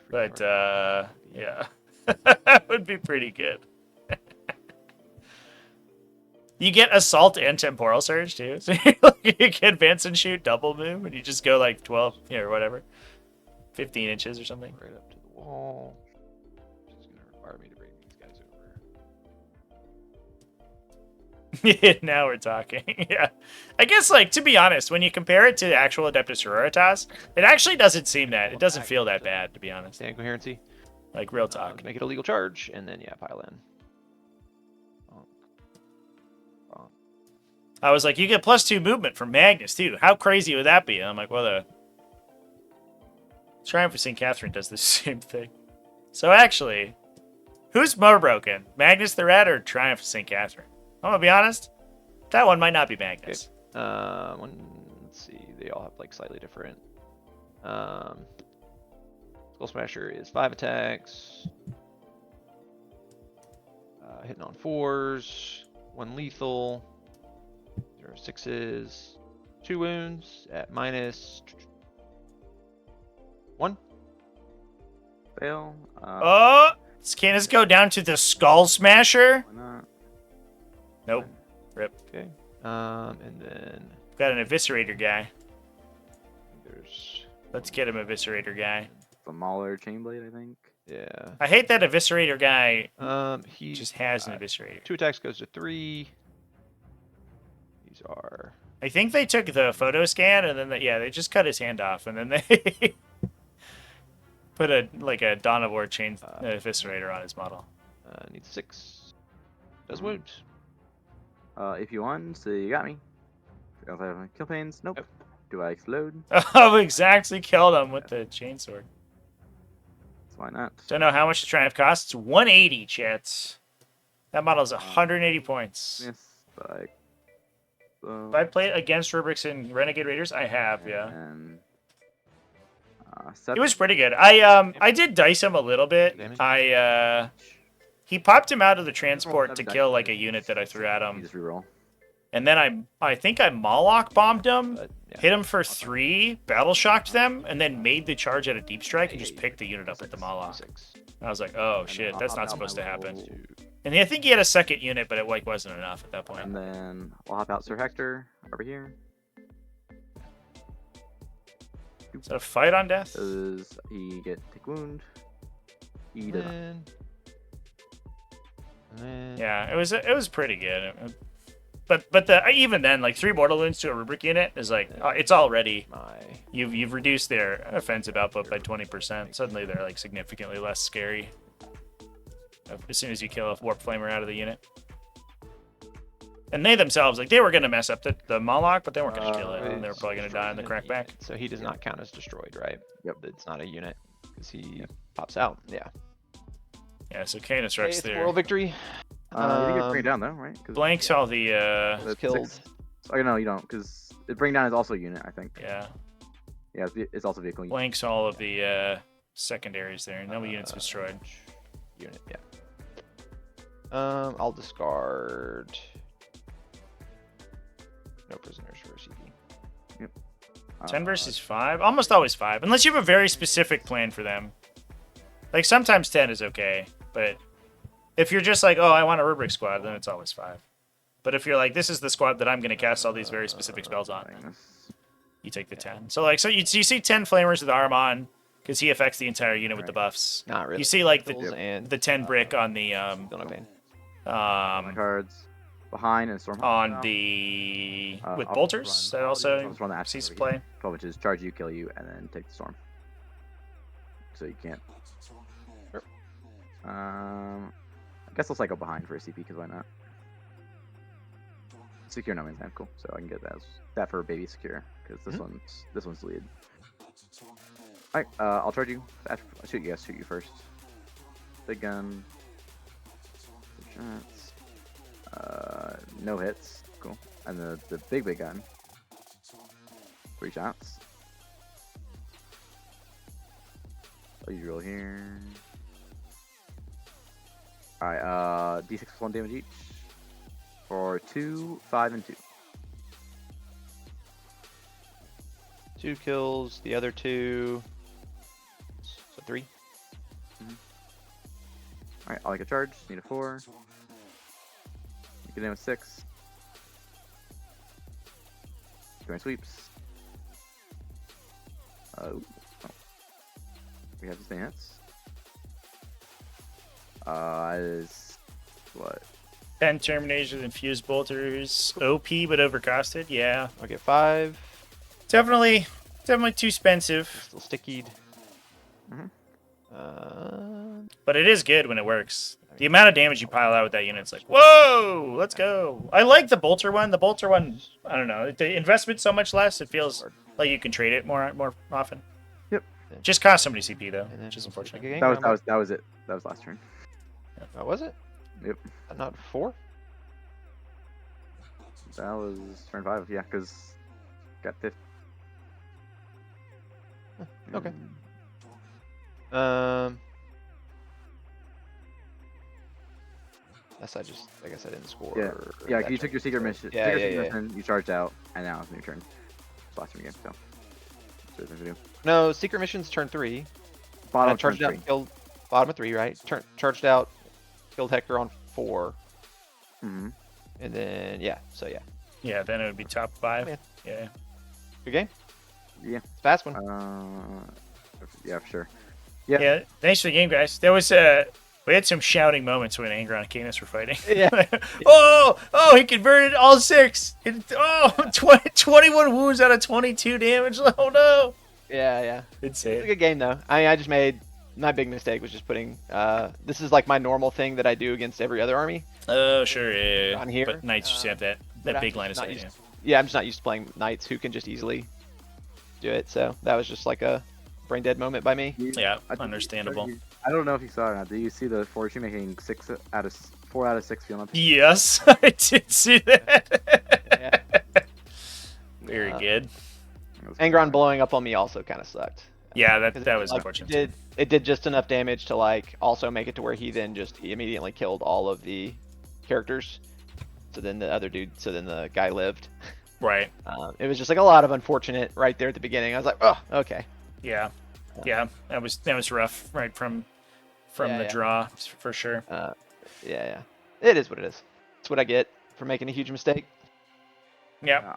But, yeah. That would be pretty good. You get Assault and Temporal Surge, too. So you can advance and shoot double move, and you just go like 12, or whatever. 15 inches or something. Right up to the wall. It's gonna require me to bring these guys over. Yeah, now we're talking. Yeah. I guess, like, to be honest, when you compare it to the actual Adeptus Sororitas, it actually doesn't seem that. It doesn't feel that bad, to be honest. Stand coherency. Like, real talk. Make it a legal charge, and then, yeah, pile in. I was like, you get +2 movement from Magnus, too. How crazy would that be? And I'm like, well, the Triumph of St. Catherine does the same thing. So actually, who's more broken? Magnus the Rat or Triumph of St. Catherine? I'm gonna be honest. That one might not be Magnus. Okay. Let's see. They all have like slightly different. Skull Smasher is 5 attacks. Hitting on 4s. 1 lethal. 0 6s. 2 wounds at -1. Fail. Oh! Can this go down to the Skull Smasher? Why not? Nope. Rip. Okay. And then Got an Eviscerator guy. there's Let's get him Eviscerator guy. The Mauler Chainblade, I think. yeah. I hate that Eviscerator guy He just has an Eviscerator. 2 attacks goes to 3. These are I think they took the photo scan and then they just cut his hand off and then they put a Dawn of War chain Eviscerator on his model. needs 6. Does wound. If you want, so you got me. If I have kill pains, nope. Nope. Do I explode? Oh, exactly killed him with the chainsword. So why not? Don't know how much the Triumph costs. 180, chats. That model's 180 points. Yes, but Have I played against Rubrics and Renegade Raiders? I have, yeah. And, It was pretty good. I did dice him a little bit. He popped him out of the transport to kill like a unit that I threw at him. Just reroll. And then I think I Moloch bombed him, But, yeah. hit him for 3, battle shocked them, and then made the charge at a deep strike and just picked the unit up with the Moloch. 6. I was like, oh shit, that's not supposed to I'll happen. And I think he had a second unit, but it like wasn't enough at that point. And then we'll hop out Sir Hector over here. Is that a fight on death? Does he get take wound? He does not. And then Yeah, it was pretty good. But even then, like 3 mortal wounds to a rubric unit is like it's already you've reduced their offensive output by 20%. Suddenly they're like significantly less scary as soon as you kill a warp flamer out of the unit. And they themselves, like they were gonna mess up the Moloch, but they weren't gonna kill it, and they were probably gonna die in the crackback. So he does not count as destroyed, right? Yep. It's not a unit because he pops out. Yeah. Yeah, so Canis Okay, Rex it's there. moral victory. You didn't get bring it down though, right? 'Cause Blanks all the Was killed. Oh, no, you don't, because bring down is also a unit, I think. Yeah. Yeah, it's also vehicle. Blanks all of the secondaries there. No units destroyed. Unit, yeah. I'll discard. No prisoners for CP. Yep. 10 versus 5? Almost always 5. Unless you have a very specific plan for them. Like, sometimes 10 is okay. But if you're just like, oh, I want a rubric squad, then it's always 5. But if you're like, this is the squad that I'm going to cast all these very specific spells on, you take the 10. So, like, so you see 10 flamers with arm on, because he affects the entire unit with the buffs. Not really. You see, like, and, the 10 brick on the, cards behind and storm on the with bolters that also sees play. 12 inches, charge you, kill you, and then take the storm. So you can't. Sure. I guess I'll cycle behind for a CP because why not? Secure no man's land, cool. So I can get that for baby secure because this one's lead. All right, I'll charge you. I'll shoot you guys. Shoot you first. Big gun. Shots. No hits. Cool. And the big gun. 3 shots. Usual here. Alright, D6 plus 1 damage each. For 2, 5, and 2. 2 kills, the other 2. So 3. Alright, I'll make a charge. Need a 4. Get in with 6. Doing sweeps. We have the stance. Is what? 10 Terminators with infused bolters. OP but overcosted. Yeah. I'll get 5. Definitely too expensive. Still stickied. But it is good when it works. The amount of damage you pile out with that unit, it's like, whoa, let's go. I like the bolter one. The bolter one, I don't know. The investment's so much less. It feels like you can trade it more often. Yep. Just cost somebody CP though, which is unfortunate. That was it. That was last turn. Oh, was it? Yep. Not 4? That was turn 5. Yeah, because got 5th. Okay. I guess I didn't score. Yeah. You took your secret mission. Mission, you charged out, and now it's your turn. It's last turn again. So. No, secret mission's turn 3. Bottom charged out, killed bottom of 3, right? Charged out, killed Hector on 4. Mm-hmm. And then yeah. Yeah, then it would be top 5. Yeah. Good game. Yeah. It's a fast one. Yeah, for sure. Yeah. Thanks for the game, guys. There was we had some shouting moments when Angron and Canis were fighting. Yeah. oh, he converted all 6. 21 wounds out of 22 damage. Oh no. Yeah. Insane. It's a good game though. I just made my big mistake was just putting this is like my normal thing that I do against every other army. Oh sure, yeah. On here. But Knights just have that big line of sight. Yeah, I'm just not used to playing Knights who can just easily do it. So that was just like a brain dead moment by me. Yeah, understandable. I don't know if you saw it or not. Did you see the fortune making 4 out of 6 field? Yes, I did see that. Yeah. Very good. Angron blowing up on me also kind of sucked. Yeah, that was unfortunate. It did just enough damage to like also make it to where he immediately killed all of the characters. So then the guy lived. Right. It was just like a lot of unfortunate right there at the beginning. I was like, oh, okay. Yeah, that was rough right from the draw for sure. Yeah. It is what it is. It's what I get for making a huge mistake. Yeah.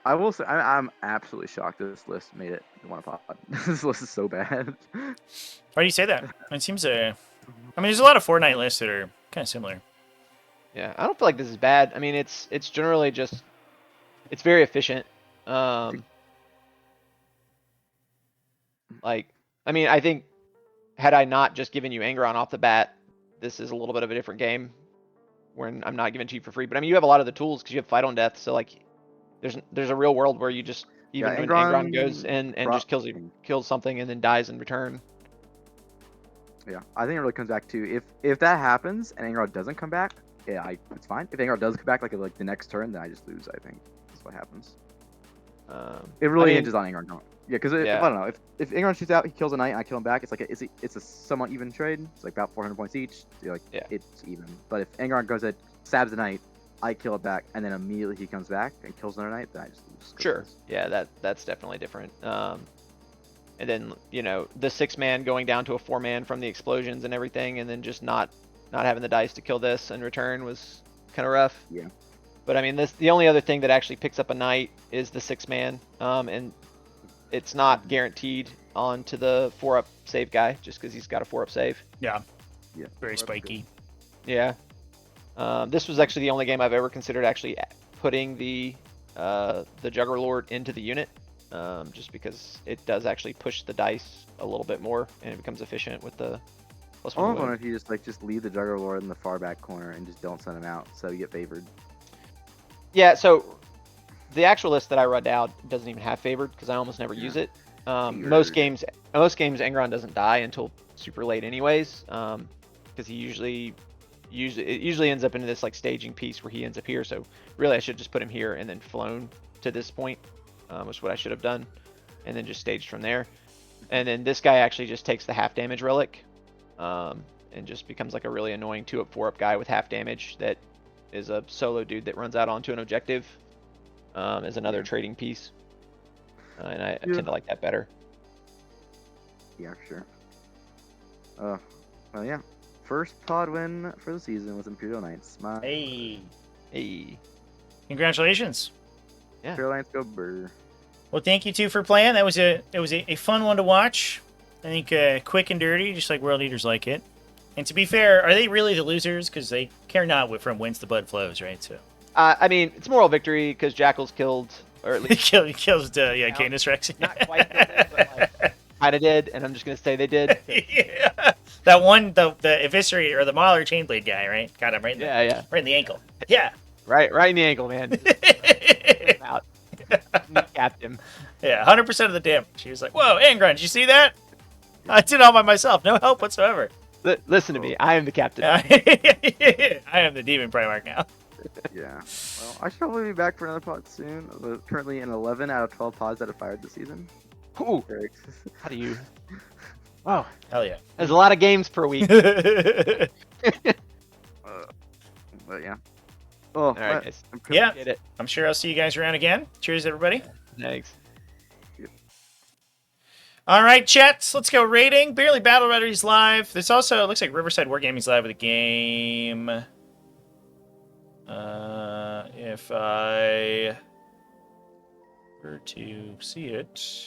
I will say I'm absolutely shocked that this list made it in one pod. This list is so bad. Why do you say that? It seems there's a lot of Fortnite lists that are kind of similar. Yeah, I don't feel like this is bad. I mean, it's generally just it's very efficient. I think had I not just given you Angron off the bat, this is a little bit of a different game when I'm not giving it to you for free. But I mean, you have a lot of the tools because you have fight on death. So like, there's a real world where you just when Angron goes in and just kills something and then dies in return. Yeah, I think it really comes back to if that happens and Angron doesn't come back, yeah, it's fine. If Angron does come back like the next turn, then I just lose. I think that's what happens. It really hinges on Angron going. Yeah, because I don't know. If Angron shoots out, he kills a knight, and I kill him back. It's like it's a somewhat even trade. It's like about 400 points each. So like it's even. But if Angron goes at stabs the knight, I kill it back, and then immediately he comes back and kills another knight, then I just lose. Sure. Yeah, that's definitely different. And then the 6-man going down to a 4-man from the explosions and everything, and then just not having the dice to kill this in return was kind of rough. Yeah. But I mean, the only other thing that actually picks up a knight is the 6-man, and it's not guaranteed onto the 4-up save guy just because he's got a 4-up save. Yeah. Yeah. Very spiky. Yeah. This was actually the only game I've ever considered actually putting the Juggerlord into the unit, just because it does actually push the dice a little bit more and it becomes efficient with the +1. I wonder if you just leave the Juggerlord in the far back corner and just don't send him out, so you get favored. Yeah, so the actual list that I read out doesn't even have favored because I almost never use it. Most games Angron doesn't die until super late anyways, because he usually ends up into this like staging piece where he ends up here. So really I should just put him here and then flown to this point, which is what I should have done, and then just staged from there. And then this guy actually just takes the half damage relic, and just becomes like a really annoying 2-up 4-up guy with half damage that is a solo dude that runs out onto an objective, as another trading piece, and I tend to like that better. Yeah, for sure. Well, yeah. First pod win for the season with Imperial Knights. Hey. Hey. Congratulations. Yeah. Imperial Knights go burr. Well, thank you two for playing. It was a fun one to watch. I think quick and dirty, just like World Eaters like it. And to be fair, are they really the losers? Because they care not from whence the blood flows, right? So. I mean, it's moral victory because Jackal's killed, or at least he kills Canis Rex. Not quite killed him, but like, kind of did, and I'm just gonna say they did. Yeah. That one, the eviscerator or the Mauler Chainblade guy, right? Got him right. Right in the ankle. Yeah. Right in the ankle, man. Out. Kneecapped him. Yeah, 100% of the damage. She was like, "Whoa, Angron, did you see that? I did it all by myself, no help whatsoever." Listen to me, I am the captain. I am the demon Primarch now. Yeah. Well, I should probably be back for another pod soon. We're currently in 11 out of 12 pods that have fired this season. Ooh. How do you? Wow. Hell yeah. There's a lot of games per week. But yeah. Oh, all right, guys. Yeah. I'm sure I'll see you guys around again. Cheers, everybody. Thanks. All right, chat. Let's go rating. Barely Battle Ready's live. There's also, it looks like Riverside Wargaming's live with a game. If I were to see it.